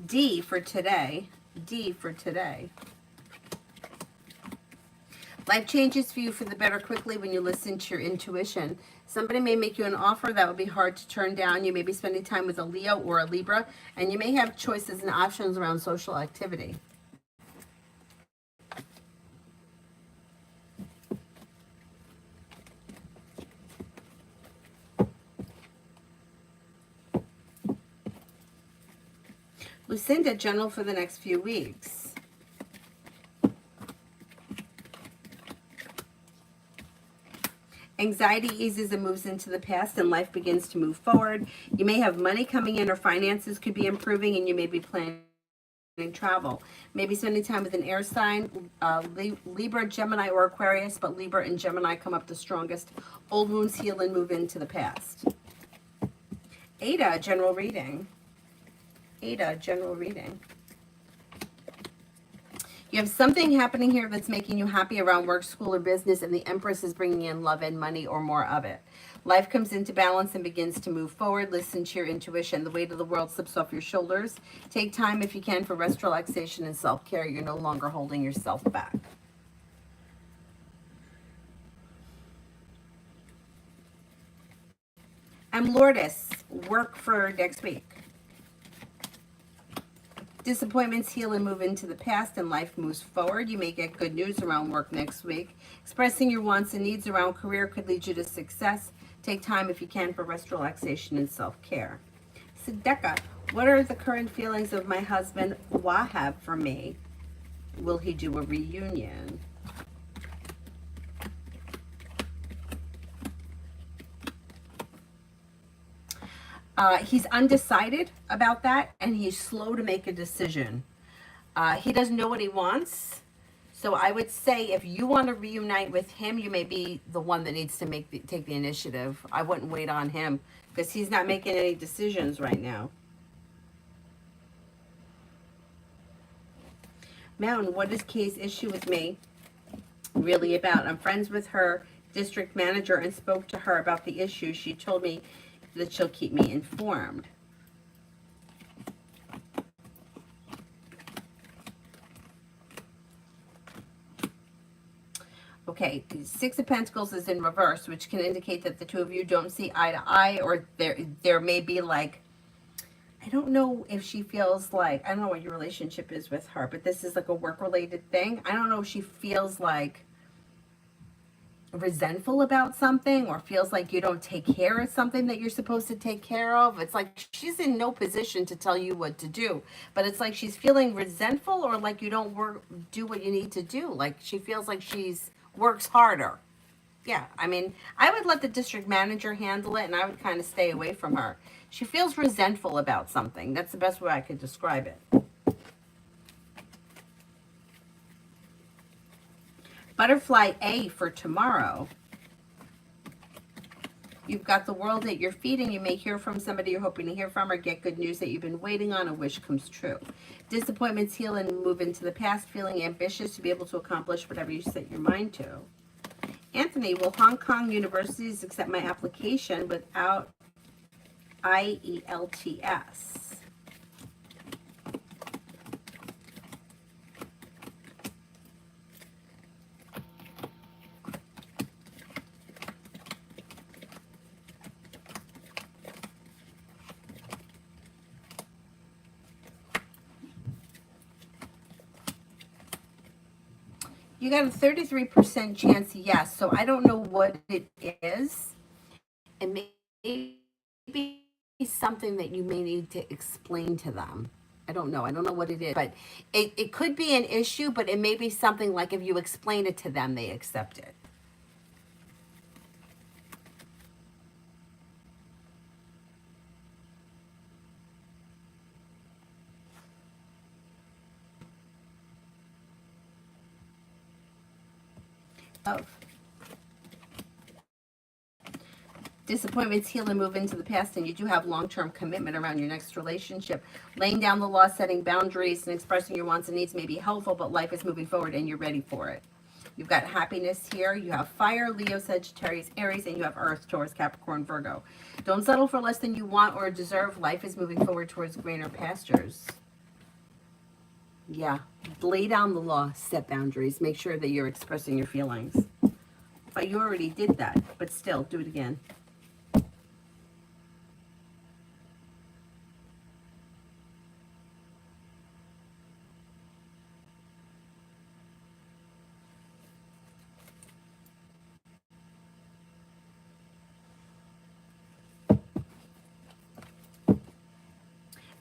[SPEAKER 1] D for today. D for today. Life changes for you for the better quickly when you listen to your intuition. Somebody may make you an offer that would be hard to turn down. You may be spending time with a Leo or a Libra, and you may have choices and options around social activity. Lucinda, general for the next few weeks. Anxiety eases and moves into the past and life begins to move forward. You may have money coming in or finances could be improving, and you may be planning travel. Maybe spending time with an air sign, Libra, Gemini, or Aquarius, but Libra and Gemini come up the strongest. Old wounds heal and move into the past. Ada, general reading. Ada, general reading. You have something happening here that's making you happy around work, school, or business, and the Empress is bringing in love and money or more of it. Life comes into balance and begins to move forward. Listen to your intuition. The weight of the world slips off your shoulders. Take time if you can for rest, relaxation, and self-care. You're no longer holding yourself back. I'm Lourdes. Work for next week. Disappointments heal and move into the past and life moves forward. You may get good news around work next week. Expressing your wants and needs around career could lead you to success. Take time if you can for rest, relaxation, and self-care. Sadeka, what are the current feelings of my husband Wahab for me? Will he do a reunion? He's undecided about that, and he's slow to make a decision. He doesn't know what he wants. So I would say if you want to reunite with him, you may be the one that needs to take the initiative. I wouldn't wait on him because he's not making any decisions right now. Mountain, what is Kay's issue with me really about? I'm friends with her district manager and spoke to her about the issue. She told me that she'll keep me informed. Okay, Six of Pentacles is in reverse, which can indicate that the two of you don't see eye to eye, or there may be like, I don't know if she feels like, I don't know what your relationship is with her, but this is like a work-related thing. I don't know if she feels like resentful about something or feels like you don't take care of something that you're supposed to take care of. It's like she's in no position to tell you what to do, but it's like she's feeling resentful or like you don't do what you need to do. Like she feels like she's works harder. Yeah, I mean, I would let the district manager handle it and I would kind of stay away from her. She feels resentful about something. That's the best way I could describe it. Butterfly A for tomorrow. You've got the world at your feet and you may hear from somebody you're hoping to hear from or get good news that you've been waiting on. A wish comes true. Disappointments heal and move into the past, feeling ambitious to be able to accomplish whatever you set your mind to. Anthony, will Hong Kong universities accept my application without IELTS? You got a 33% chance yes. So I don't know what it is. It may be something that you may need to explain to them. I don't know. I don't know what it is, but it could be an issue, but it may be something like if you explain it to them, they accept it. Oh. Disappointments heal and move into the past, and you do have long-term commitment around your next relationship. Laying down the law, setting boundaries, and expressing your wants and needs may be helpful, but life is moving forward and you're ready for it. You've got happiness here. You have fire, Leo, Sagittarius, Aries, and you have Earth, Taurus, Capricorn, Virgo. Don't settle for less than you want or deserve. Life is moving forward towards greener pastures. Yeah. Lay down the law, set boundaries. Make sure that you're expressing your feelings. But you already did that, but still, do it again.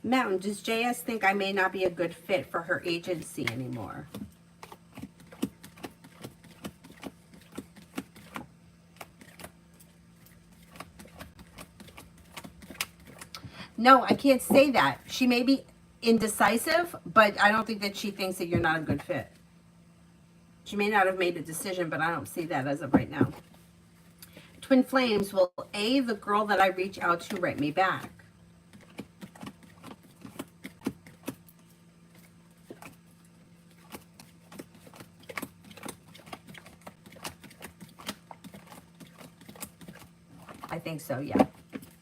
[SPEAKER 1] Mountain, does JS think I may not be a good fit for her agency anymore? No, I can't say that. She may be indecisive, but I don't think that she thinks that you're not a good fit. She may not have made a decision, but I don't see that as of right now. Twin Flames, will A, the girl that I reach out to, write me back? I think so, yeah.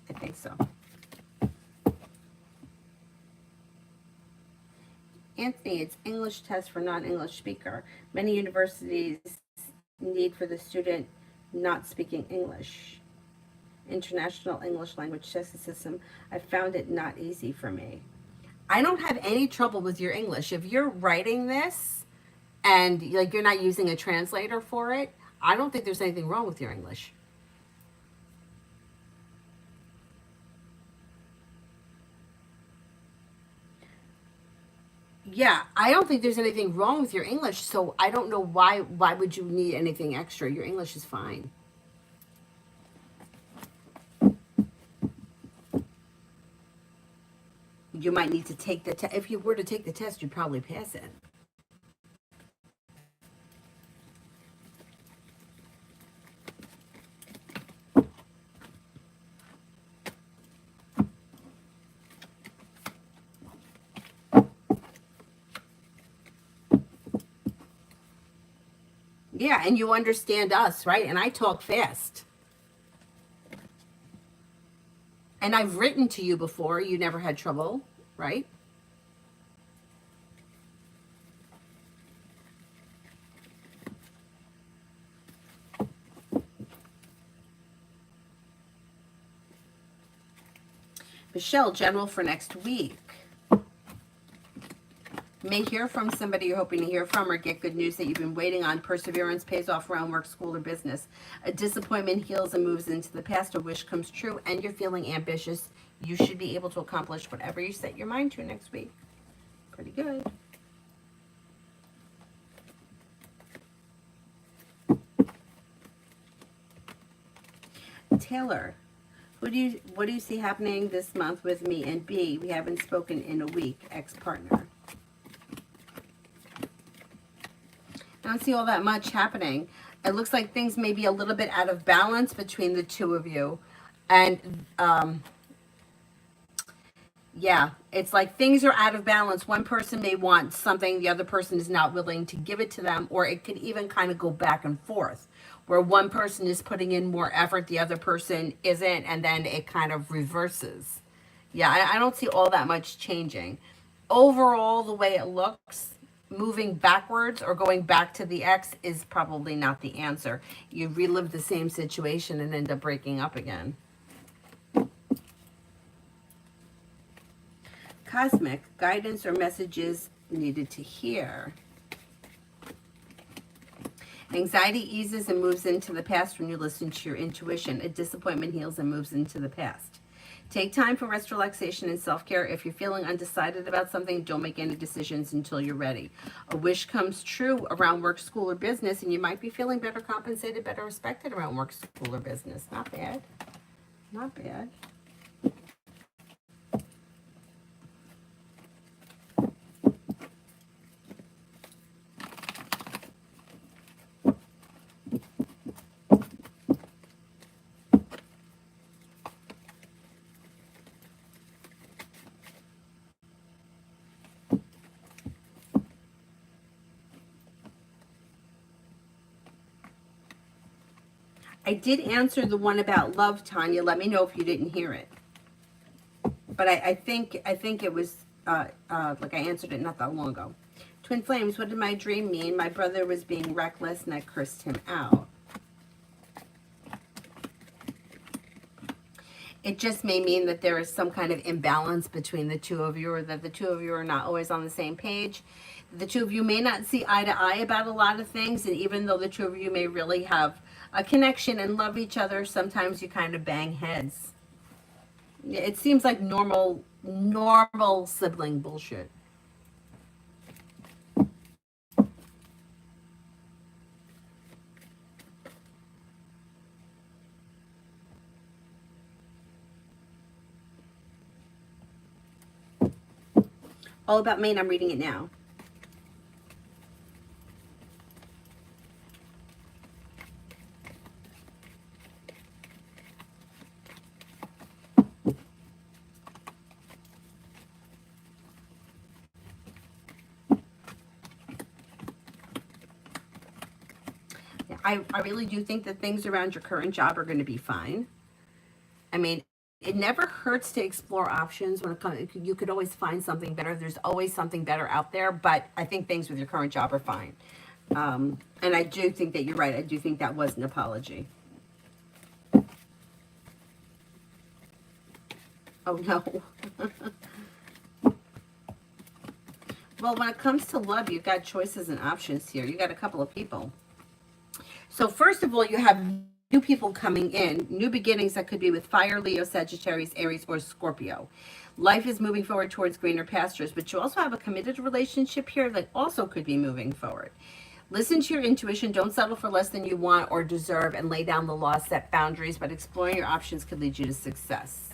[SPEAKER 1] I think so. Anthony, it's English test for non-English speaker. Many universities need for the student not speaking English. International English language testing system. I found it not easy for me. I don't have any trouble with your English. If you're writing this and like you're not using a translator for it, I don't think there's anything wrong with your English. Yeah, I don't think there's anything wrong with your English, so I don't know why would you need anything extra? Your English is fine. You might need to take the test. If you were to take the test, you'd probably pass it. Yeah, and you understand us, right? And I talk fast. And I've written to you before. You never had trouble, right? Michelle, general for next week. You may hear from somebody you're hoping to hear from or get good news that you've been waiting on. Perseverance pays off around work, school, or business. A disappointment heals and moves into the past. A wish comes true and you're feeling ambitious. You should be able to accomplish whatever you set your mind to next week. Pretty good. Taylor, what do you see happening this month with me and B? We haven't spoken in a week. Ex-partner. I don't see all that much happening. It looks like things may be a little bit out of balance between the two of you. And yeah, it's like things are out of balance. One person may want something, the other person is not willing to give it to them, or it could even kind of go back and forth, where one person is putting in more effort, the other person isn't, and then it kind of reverses. Yeah, I don't see all that much changing. Overall, the way it looks, moving backwards or going back to the ex is probably not the answer. You relive the same situation and end up breaking up again. Cosmic, guidance or messages needed to hear. Anxiety eases and moves into the past when you listen to your intuition. A disappointment heals and moves into the past. Take time for rest, relaxation, and self-care. If you're feeling undecided about something, don't make any decisions until you're ready. A wish comes true around work, school, or business, and you might be feeling better compensated, better respected around work, school, or business. Not bad. Not bad. I did answer the one about love, Tanya. Let me know if you didn't hear it. But I think it was like I answered it not that long ago. Twin Flames, what did my dream mean? My brother was being reckless and I cursed him out. It just may mean that there is some kind of imbalance between the two of you, or that the two of you are not always on the same page. The two of you may not see eye to eye about a lot of things, and even though the two of you may really have a connection and love each other, sometimes you kind of bang heads. It seems like normal sibling bullshit. All About Maine, I'm reading it now. I really do think that things around your current job are going to be fine. I mean, it never hurts to explore options when it comes. You could always find something better. There's always something better out there, but I think things with your current job are fine. And I do think that you're right. I do think that was an apology. Oh, no. Well, when it comes to love, you've got choices and options here. You got a couple of people. So first of all, you have new people coming in, new beginnings that could be with fire, Leo, Sagittarius, Aries, or Scorpio. Life is moving forward towards greener pastures, but you also have a committed relationship here that also could be moving forward. Listen to your intuition. Don't settle for less than you want or deserve, and lay down the law, set boundaries, but exploring your options could lead you to success.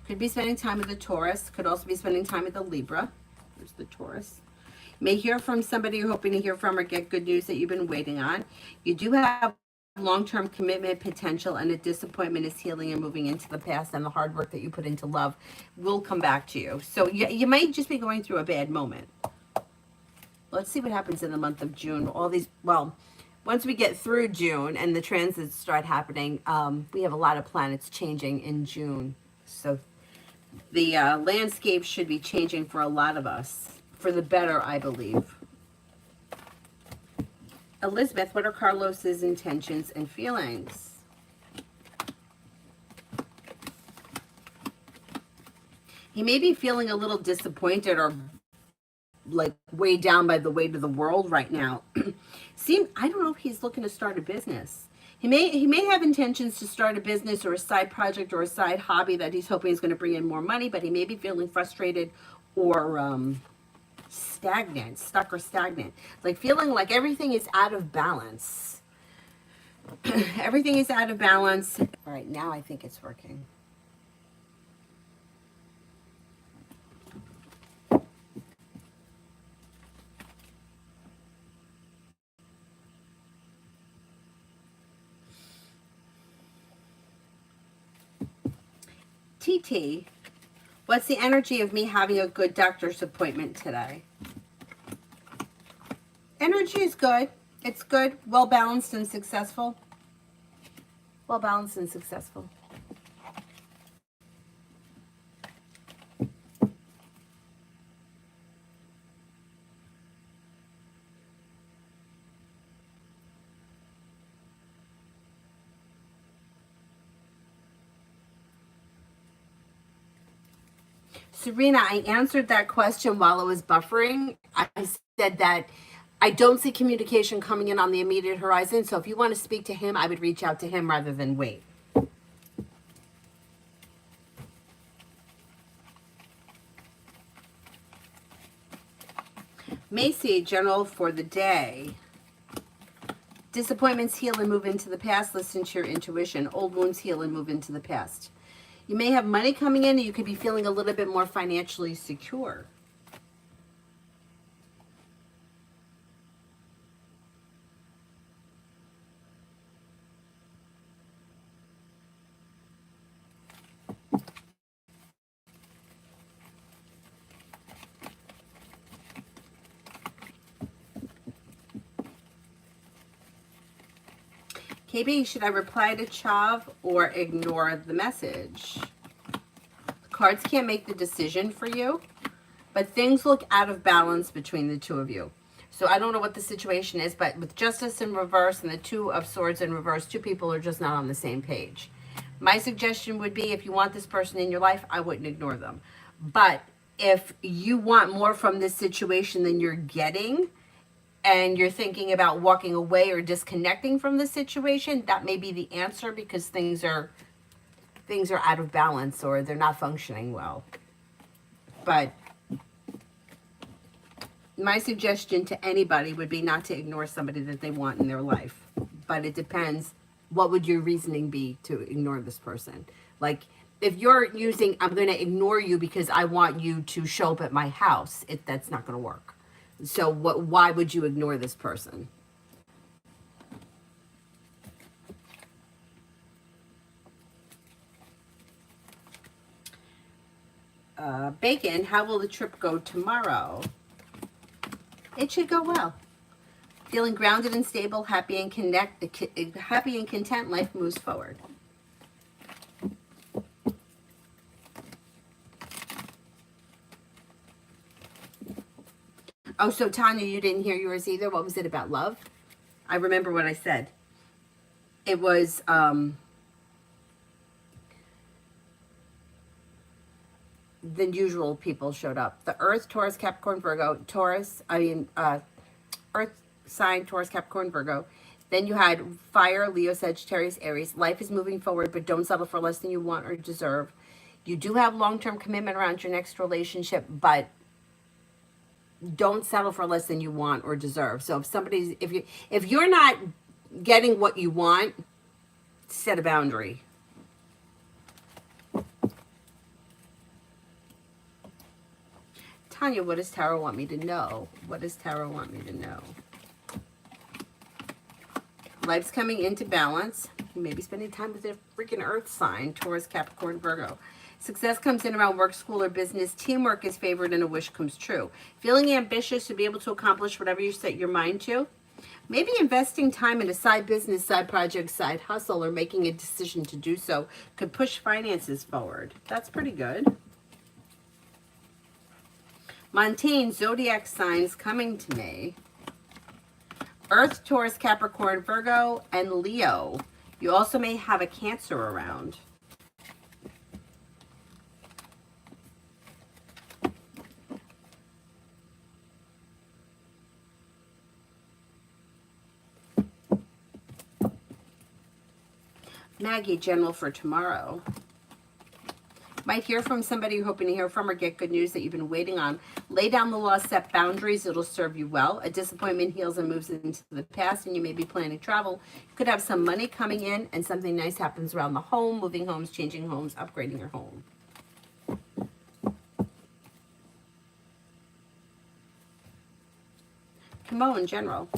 [SPEAKER 1] Could be spending time with the Taurus. Could also be spending time with the Libra. There's the Taurus. May hear from somebody you're hoping to hear from, or get good news that you've been waiting on. You do have long-term commitment potential, and a disappointment is healing and moving into the past, and the hard work that you put into love will come back to you. So you might just be going through a bad moment. Let's see what happens in the month of June. Once we get through June and the transits start happening, we have a lot of planets changing in June. So the landscape should be changing for a lot of us. For the better, I believe. Elizabeth, what are Carlos's intentions and feelings? He may be feeling a little disappointed or like weighed down by the weight of the world right now. I don't know if he's looking to start a business. He may have intentions to start a business or a side project or a side hobby that he's hoping is going to bring in more money, but he may be feeling frustrated or stagnant, stuck or stagnant, like feeling like everything is out of balance. Everything is out of balance. All right, now I think it's working. TT, what's the energy of me having a good doctor's appointment today? Energy is good. It's good, well balanced and successful. Well balanced and successful. Serena, I answered that question while it was buffering. I said that I don't see communication coming in on the immediate horizon. So if you want to speak to him, I would reach out to him rather than wait. Macy, general for the day. Disappointments heal and move into the past. Listen to your intuition. Old wounds heal and move into the past. You may have money coming in, and you could be feeling a little bit more financially secure. KB, should I reply to Chav or ignore the message? The cards can't make the decision for you, but things look out of balance between the two of you. So I don't know what the situation is, but with Justice in reverse and the Two of Swords in reverse, two people are just not on the same page. My suggestion would be, if you want this person in your life, I wouldn't ignore them. But if you want more from this situation than you're getting, and you're thinking about walking away or disconnecting from the situation, that may be the answer, because things are out of balance or they're not functioning well. But my suggestion to anybody would be not to ignore somebody that they want in their life. But it depends, what would your reasoning be to ignore this person? Like, if you're using, I'm going to ignore you because I want you to show up at my house, that's not going to work. So why would you ignore this person? Bacon, how will the trip go tomorrow? It should go well. Feeling grounded and stable, happy and content, life moves forward. Oh, so Tanya, you didn't hear yours either. What was it about love? I remember what I said. It was the usual people showed up. The Earth, Taurus, Capricorn, Virgo, Earth sign, Taurus, Capricorn, Virgo. Then you had fire, Leo, Sagittarius, Aries. Life is moving forward, but don't settle for less than you want or deserve. You do have long-term commitment around your next relationship, but don't settle for less than you want or deserve. So if you're not getting what you want, set a boundary. Tanya, what does Tarot want me to know? What does Tarot want me to know? Life's coming into balance. You may be spending time with a freaking Earth sign, Taurus, Capricorn, Virgo. Success comes in around work, school, or business. Teamwork is favored and a wish comes true. Feeling ambitious to be able to accomplish whatever you set your mind to. Maybe investing time in a side business, side project, side hustle, or making a decision to do so could push finances forward. That's pretty good. Montaigne, zodiac signs coming to me. Earth, Taurus, Capricorn, Virgo, and Leo. You also may have a Cancer around. Maggie, general for tomorrow. Might hear from somebody you're hoping to hear from or get good news that you've been waiting on. Lay down the law, set boundaries. It'll serve you well. A disappointment heals and moves into the past, and you may be planning travel. You could have some money coming in, and something nice happens around the home, moving homes, changing homes, upgrading your home. Camo in general.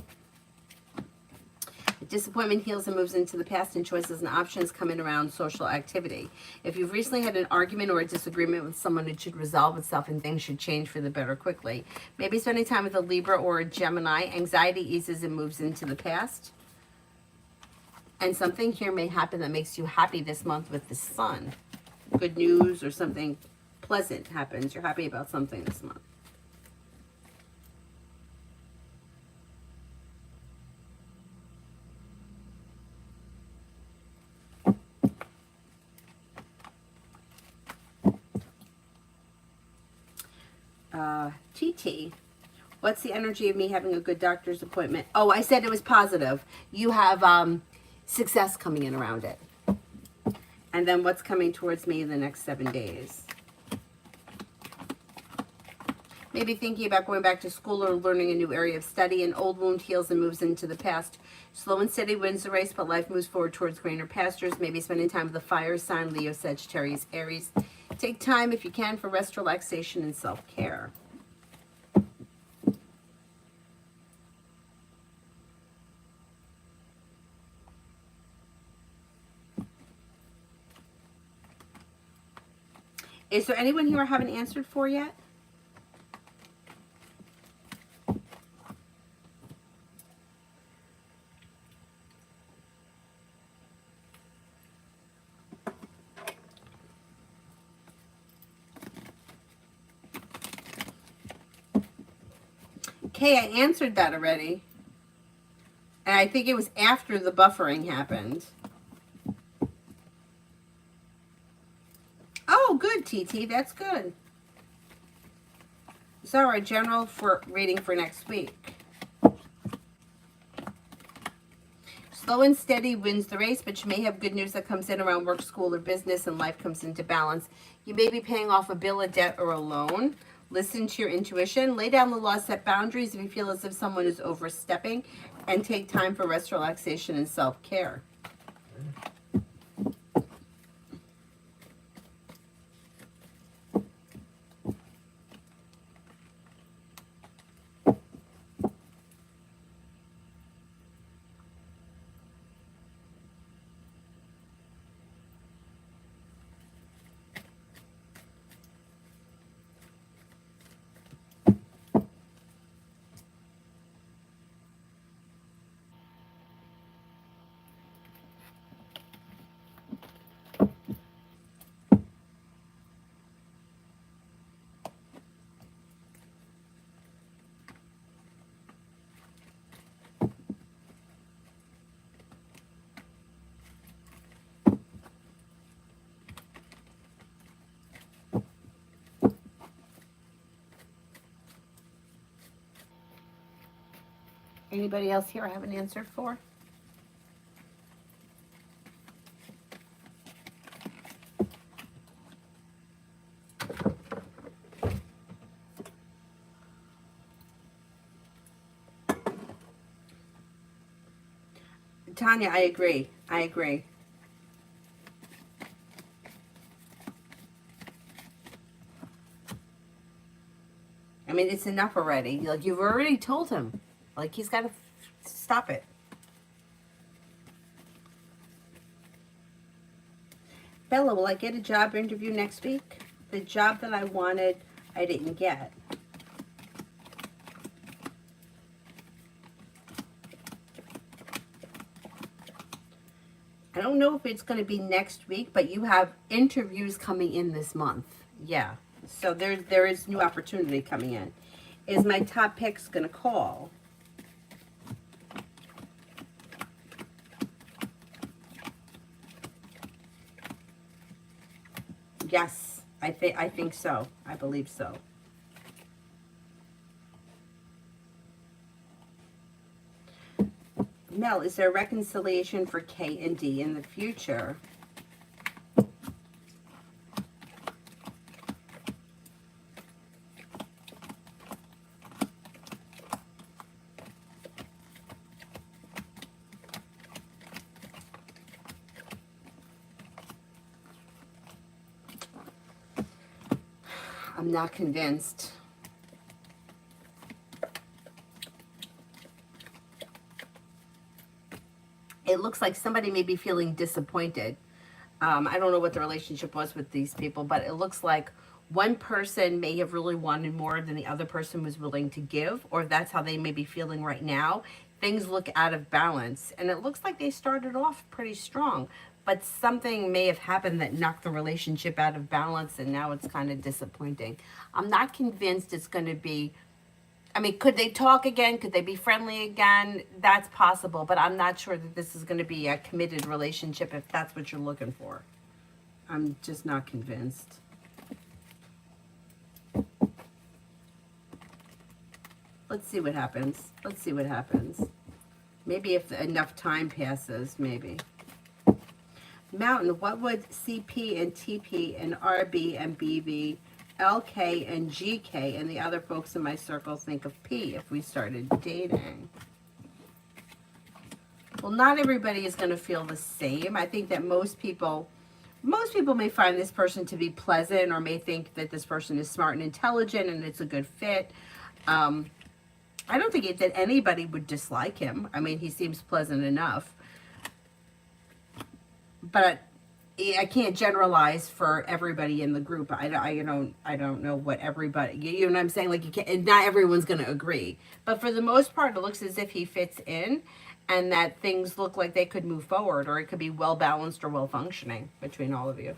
[SPEAKER 1] Disappointment heals and moves into the past, and choices and options come in around social activity. If you've recently had an argument or a disagreement with someone, it should resolve itself and things should change for the better quickly. Maybe spending time with a Libra or a Gemini. Anxiety eases and moves into the past. And something here may happen that makes you happy this month with the Sun. Good news or something pleasant happens. You're happy about something this month. TT, what's the energy of me having a good doctor's appointment? Oh, I said it was positive. You have success coming in around it. And then what's coming towards me in the next 7 days? Maybe thinking about going back to school or learning a new area of study. An old wound heals and moves into the past. Slow and steady wins the race, but life moves forward towards greener pastures. Maybe spending time with the fire sign, Leo, Sagittarius, Aries. Take time, if you can, for rest, relaxation, and self-care. Is there anyone here I haven't answered for yet? Okay, I answered that already. And I think it was after the buffering happened. Oh, good, TT. That's good. So our general for reading for next week. Slow and steady wins the race, but you may have good news that comes in around work, school, or business, and life comes into balance. You may be paying off a bill, a debt, or a loan. Listen to your intuition. Lay down the law, set boundaries if you feel as if someone is overstepping, and take time for rest, relaxation, and self-care. Anybody else here I haven't answered for? Tanya, I agree. I agree. I mean, it's enough already. Like, you've already told him. Like, he's got to stop it. Bella, will I get a job interview next week? The job that I wanted, I didn't get. I don't know if it's going to be next week, but you have interviews coming in this month. Yeah. So there is new opportunity coming in. Is my top picks going to call? Yes, I think so. I believe so. Mel, is there a reconciliation for K and D in the future? I'm not convinced. It looks like somebody may be feeling disappointed. I don't know what the relationship was with these people, but it looks like one person may have really wanted more than the other person was willing to give, or that's how they may be feeling right now. Things look out of balance, and it looks like they started off pretty strong, but something may have happened that knocked the relationship out of balance, and now it's kind of disappointing. I'm not convinced it's going to be, I mean, could they talk again? Could they be friendly again? That's possible, but I'm not sure that this is going to be a committed relationship if that's what you're looking for. I'm just not convinced. Let's see what happens. Let's see what happens. Maybe if enough time passes, maybe. Mountain, what would CP and TP and RB and BB, LK and GK and the other folks in my circle think of P if we started dating? Well, not everybody is going to feel the same. I think that most people may find this person to be pleasant, or may think that this person is smart and intelligent and it's a good fit. I don't think that anybody would dislike him. I mean, he seems pleasant enough. But I can't generalize for everybody in the group. I don't know what everybody, you know what I'm saying? Like, you can't, not everyone's going to agree. But for the most part, it looks as if he fits in, and that things look like they could move forward, or it could be well balanced or well functioning between all of you.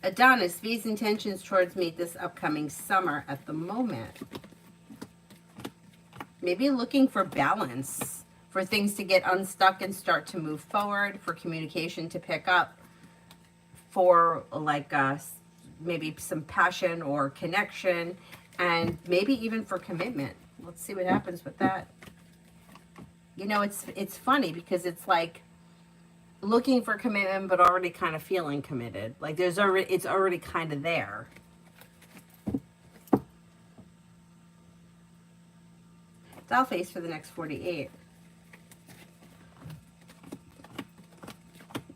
[SPEAKER 1] Adonis, V's intentions towards me this upcoming summer at the moment. Maybe looking for balance, for things to get unstuck and start to move forward, for communication to pick up, for like maybe some passion or connection, and maybe even for commitment. Let's see what happens with that. You know, it's funny because it's like looking for commitment but already kind of feeling committed. Like it's already kind of there. Doll face for the next 48.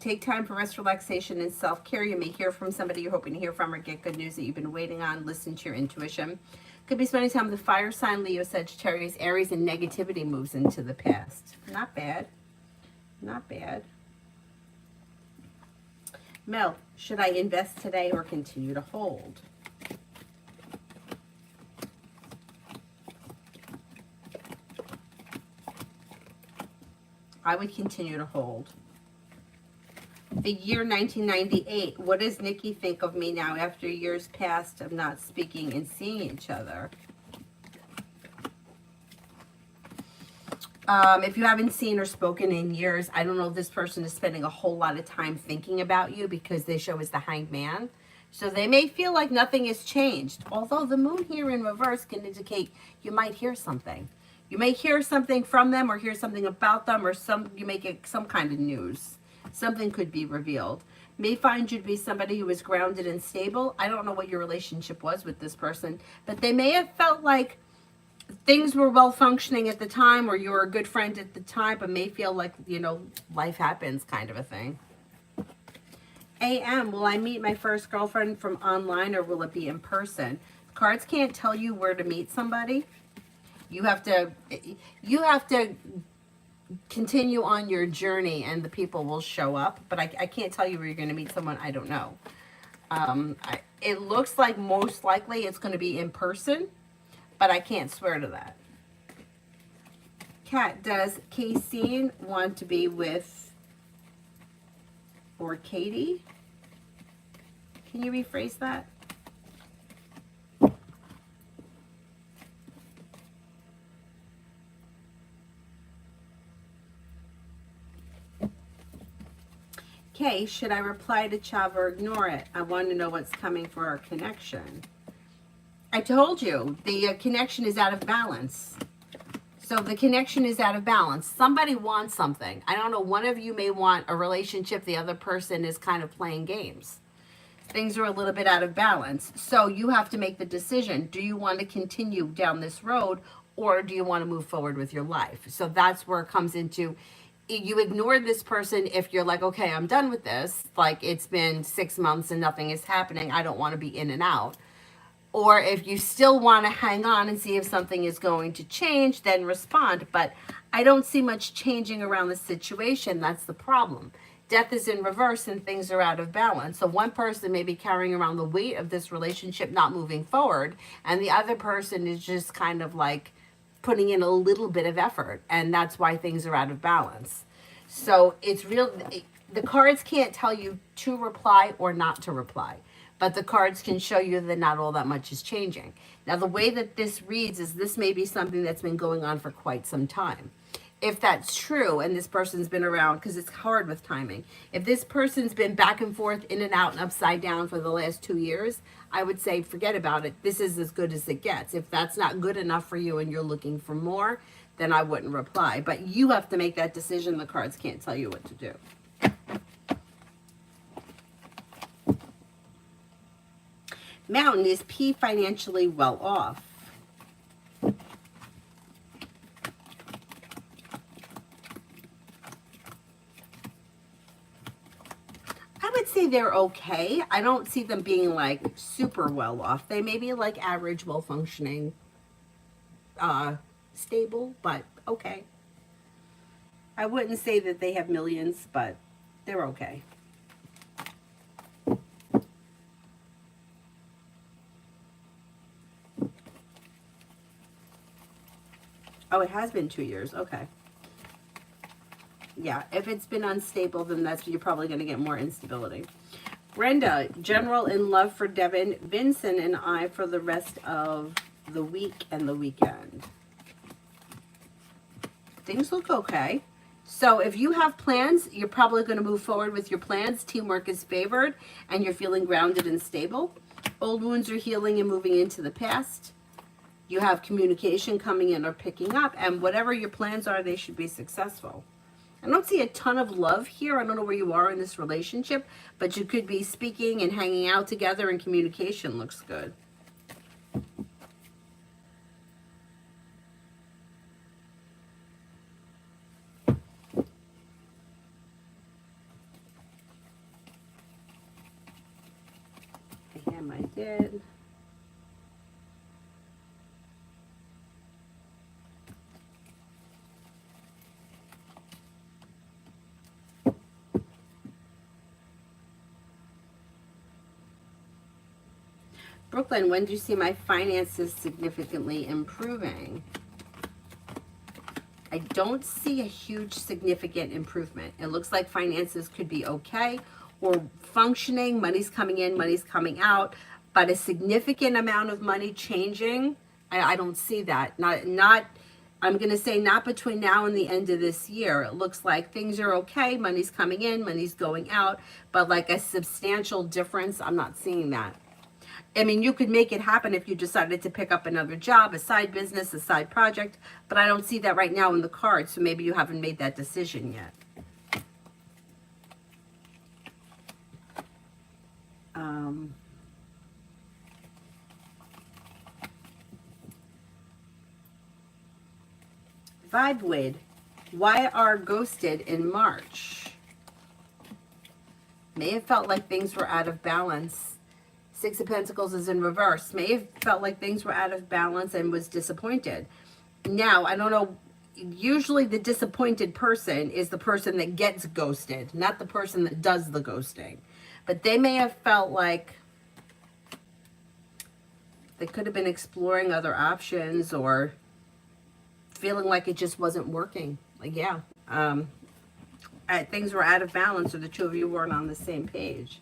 [SPEAKER 1] Take time for rest, relaxation, and self-care. You may hear from somebody you're hoping to hear from, or get good news that you've been waiting on. Listen to your intuition. Could be spending time with the fire sign, Leo, Sagittarius, Aries, and negativity moves into the past. Not bad. Not bad. Mel, should I invest today or continue to hold? I would continue to hold. The year 1998. What does Nikki think of me now after years past of not speaking and seeing each other? If you haven't seen or spoken in years, I don't know if this person is spending a whole lot of time thinking about you, because they show as the Hanged Man. So they may feel like nothing has changed. Although the moon here in reverse can indicate you might hear something. You may hear something from them, or hear something about them, or you may get some kind of news. Something could be revealed. May find you to be somebody who is grounded and stable. I don't know what your relationship was with this person, but they may have felt like things were well functioning at the time, or you were a good friend at the time, but may feel like, you know, life happens kind of a thing. AM, will I meet my first girlfriend from online, or will it be in person? Cards can't tell you where to meet somebody. You have to continue on your journey, and the people will show up, but I can't tell you where you're going to meet someone. I don't know. It looks like most likely it's going to be in person, but I can't swear to that. Kat, does Casey want to be with, or Katie? Can you rephrase that? Okay, should I reply to Chav or ignore it? I want to know what's coming for our connection. I told you, the connection is out of balance. So the connection is out of balance. Somebody wants something. I don't know, one of you may want a relationship, the other person is kind of playing games. Things are a little bit out of balance. So you have to make the decision. Do you want to continue down this road, or do you want to move forward with your life? So that's where it comes into, you ignore this person if you're like, okay, I'm done with this. Like, it's been 6 months and nothing is happening. I don't want to be in and out. Or if you still want to hang on and see if something is going to change, then respond. But I don't see much changing around the situation. That's the problem. Death is in reverse and things are out of balance. So one person may be carrying around the weight of this relationship not moving forward, and the other person is just kind of like putting in a little bit of effort, and that's why things are out of balance. So it's real. The cards can't tell you to reply or not to reply, but the cards can show you that not all that much is changing. Now, the way that this reads is this may be something that's been going on for quite some time. If that's true, and this person's been around, because it's hard with timing, if this person's been back and forth, in and out and upside down for the last 2 years, I would say forget about it. This is as good as it gets. If that's not good enough for you and you're looking for more, then I wouldn't reply. But you have to make that decision. The cards can't tell you what to do. Mountain, is P financially well off? I would say they're okay. I don't see them being like super well off. They may be like average, well functioning, stable, but okay. I wouldn't say that they have millions, but they're okay. Oh, it has been 2 years. Okay. Yeah, if it's been unstable, then you're probably going to get more instability. Brenda, general in love for Devin, Vincent, and I for the rest of the week and the weekend. Things look okay. So if you have plans, you're probably going to move forward with your plans. Teamwork is favored, and you're feeling grounded and stable. Old wounds are healing and moving into the past. You have communication coming in or picking up, and whatever your plans are, they should be successful. I don't see a ton of love here. I don't know where you are in this relationship, but you could be speaking and hanging out together, and communication looks good. I did. Brooklyn, when do you see my finances significantly improving? I don't see a huge significant improvement. It looks like finances could be okay or functioning. Money's coming in, money's coming out, but a significant amount of money changing, I don't see that. Not. I'm going to say not between now and the end of this year. It looks like things are okay. Money's coming in, money's going out, but like a substantial difference, I'm not seeing that. I mean, you could make it happen if you decided to pick up another job, a side business, a side project, but I don't see that right now in the cards, so maybe you haven't made that decision yet. Vibe with, why are ghosted in March? May have felt like things were out of balance. Six of Pentacles is in reverse. May have felt like things were out of balance and was disappointed. Now, I don't know. Usually the disappointed person is the person that gets ghosted, not the person that does the ghosting. But they may have felt like they could have been exploring other options or feeling like it just wasn't working. Like, yeah, things were out of balance, or the two of you weren't on the same page.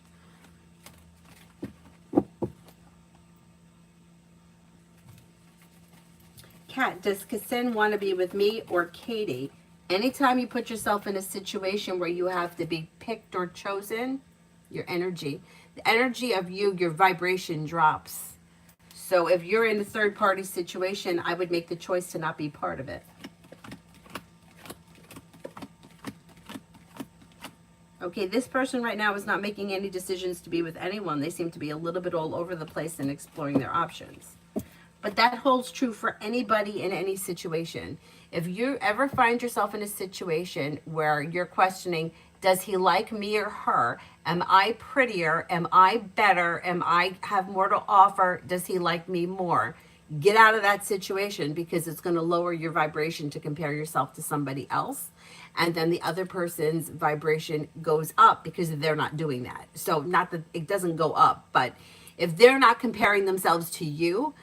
[SPEAKER 1] Kat, does Kassin want to be with me or Katie? Anytime you put yourself in a situation where you have to be picked or chosen, your energy, the energy of you, your vibration drops. So if you're in a third party situation, I would make the choice to not be part of it. Okay, this person right now is not making any decisions to be with anyone. They seem to be a little bit all over the place and exploring their options. But that holds true for anybody in any situation. If you ever find yourself in a situation where you're questioning, does he like me or her? Am I prettier? Am I better? Am I have more to offer? Does he like me more? Get out of that situation, because it's going to lower your vibration to compare yourself to somebody else. And then the other person's vibration goes up because they're not doing that. So not that it doesn't go up, but if they're not comparing themselves to you,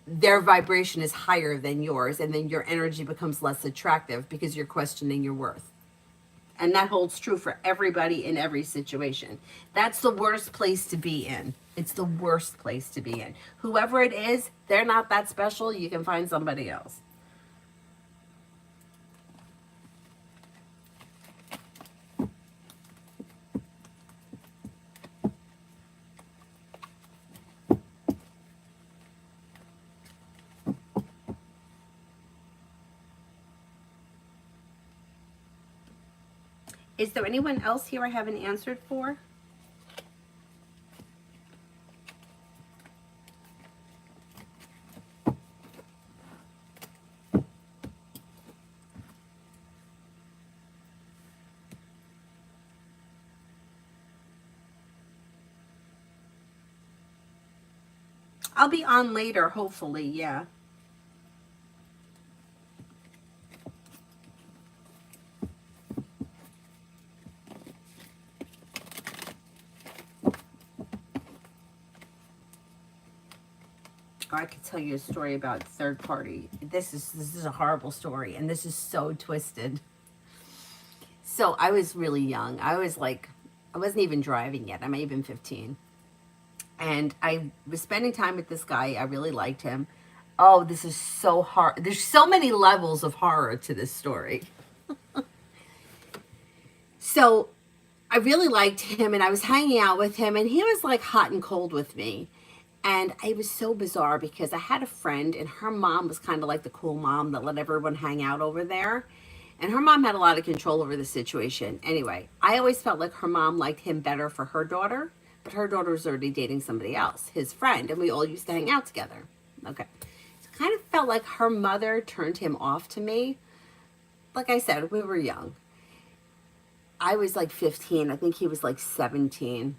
[SPEAKER 1] their vibration is higher than yours, and then your energy becomes less attractive because you're questioning your worth. And that holds true for everybody in every situation. That's the worst place to be in. It's the worst place to be in. Whoever it is, they're not that special. You can find somebody else. Is there anyone else here I haven't answered for? I'll be on later, hopefully, yeah. I could tell you a story about third party. This is a horrible story, and this is so twisted. So I was really young. I wasn't even driving yet. I may have been 15. And I was spending time with this guy. I really liked him. Oh, this is so hard. There's so many levels of horror to this story. So I really liked him, and I was hanging out with him, and he was like hot and cold with me. And it was so bizarre because I had a friend, and her mom was kind of like the cool mom that let everyone hang out over there. And her mom had a lot of control over the situation. Anyway, I always felt like her mom liked him better for her daughter, but her daughter was already dating somebody else, his friend, and we all used to hang out together. Okay. So it kind of felt like her mother turned him off to me. Like I said, we were young. I was like 15. I think he was like 17.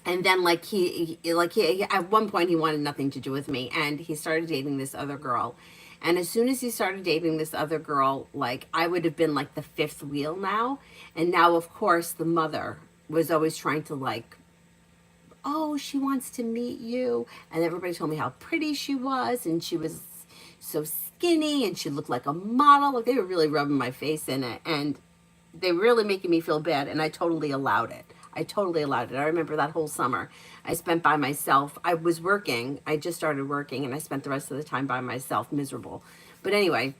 [SPEAKER 1] And then he at one point he wanted nothing to do with me, and he started dating this other girl. And as soon as he started dating this other girl, like, I would have been like the fifth wheel now. And now, of course, the mother was always trying to like, oh, she wants to meet you. And everybody told me how pretty she was, and she was so skinny, and she looked like a model. Like, they were really rubbing my face in it, and they were really making me feel bad, and I totally allowed it. I totally allowed it. I remember that whole summer I spent by myself. I was working. I just started working, and I spent the rest of the time by myself, miserable. But anyway,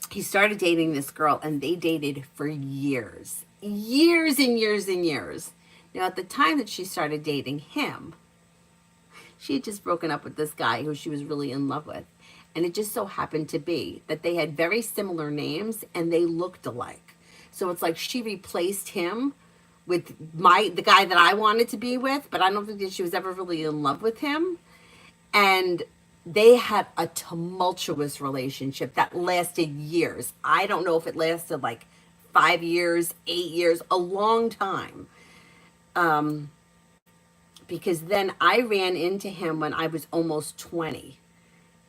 [SPEAKER 1] he started dating this girl, and they dated for years. Years and years and years. Now, at the time that she started dating him, she had just broken up with this guy who she was really in love with. And it just so happened to be that they had very similar names, and they looked alike. So it's like she replaced him with the guy that I wanted to be with, but I don't think that she was ever really in love with him. And they had a tumultuous relationship that lasted years. I don't know if it lasted like 5 years, 8 years, a long time. Because then I ran into him when I was almost 20.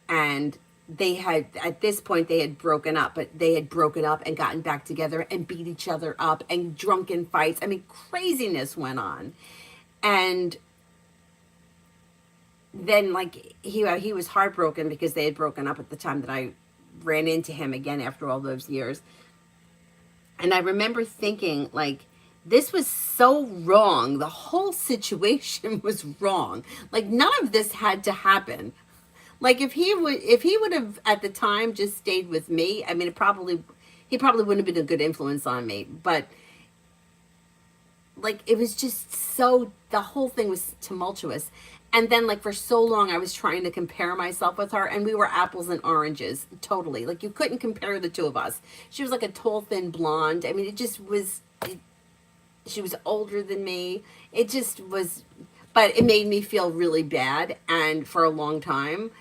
[SPEAKER 1] And they had, at this point, they had broken up, but they had broken up and gotten back together and beat each other up, and drunken fights. I mean, craziness went on. And then, like, he was heartbroken because they had broken up at the time that I ran into him again after all those years. And I remember thinking, like, this was so wrong. The whole situation was wrong. Like, none of this had to happen. Like, if he would have at the time just stayed with me, I mean, he probably wouldn't have been a good influence on me. But like, it was just so, the whole thing was tumultuous. And then, like, for so long, I was trying to compare myself with her, and we were apples and oranges, totally. Like, you couldn't compare the two of us. She was like a tall, thin blonde. I mean, it just was, She was older than me. It just was, but it made me feel really bad and for a long time.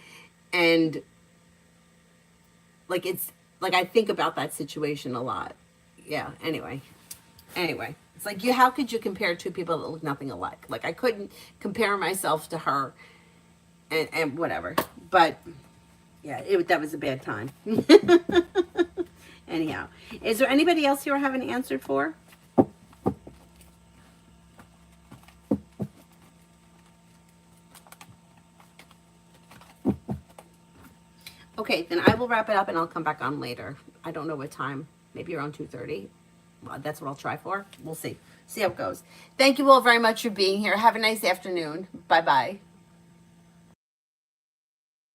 [SPEAKER 1] And like it's like I think about that situation a lot. Yeah, anyway, it's like you how could you compare two people that look nothing alike? Like I couldn't compare myself to her and whatever. But yeah, that was a bad time. Anyhow, is there anybody else you haven't answered for? Okay, then I will wrap it up and I'll come back on later. I don't know what time. Maybe around 2:30. Well, that's what I'll try for. We'll see. See how it goes. Thank you all very much for being here. Have a nice afternoon. Bye-bye.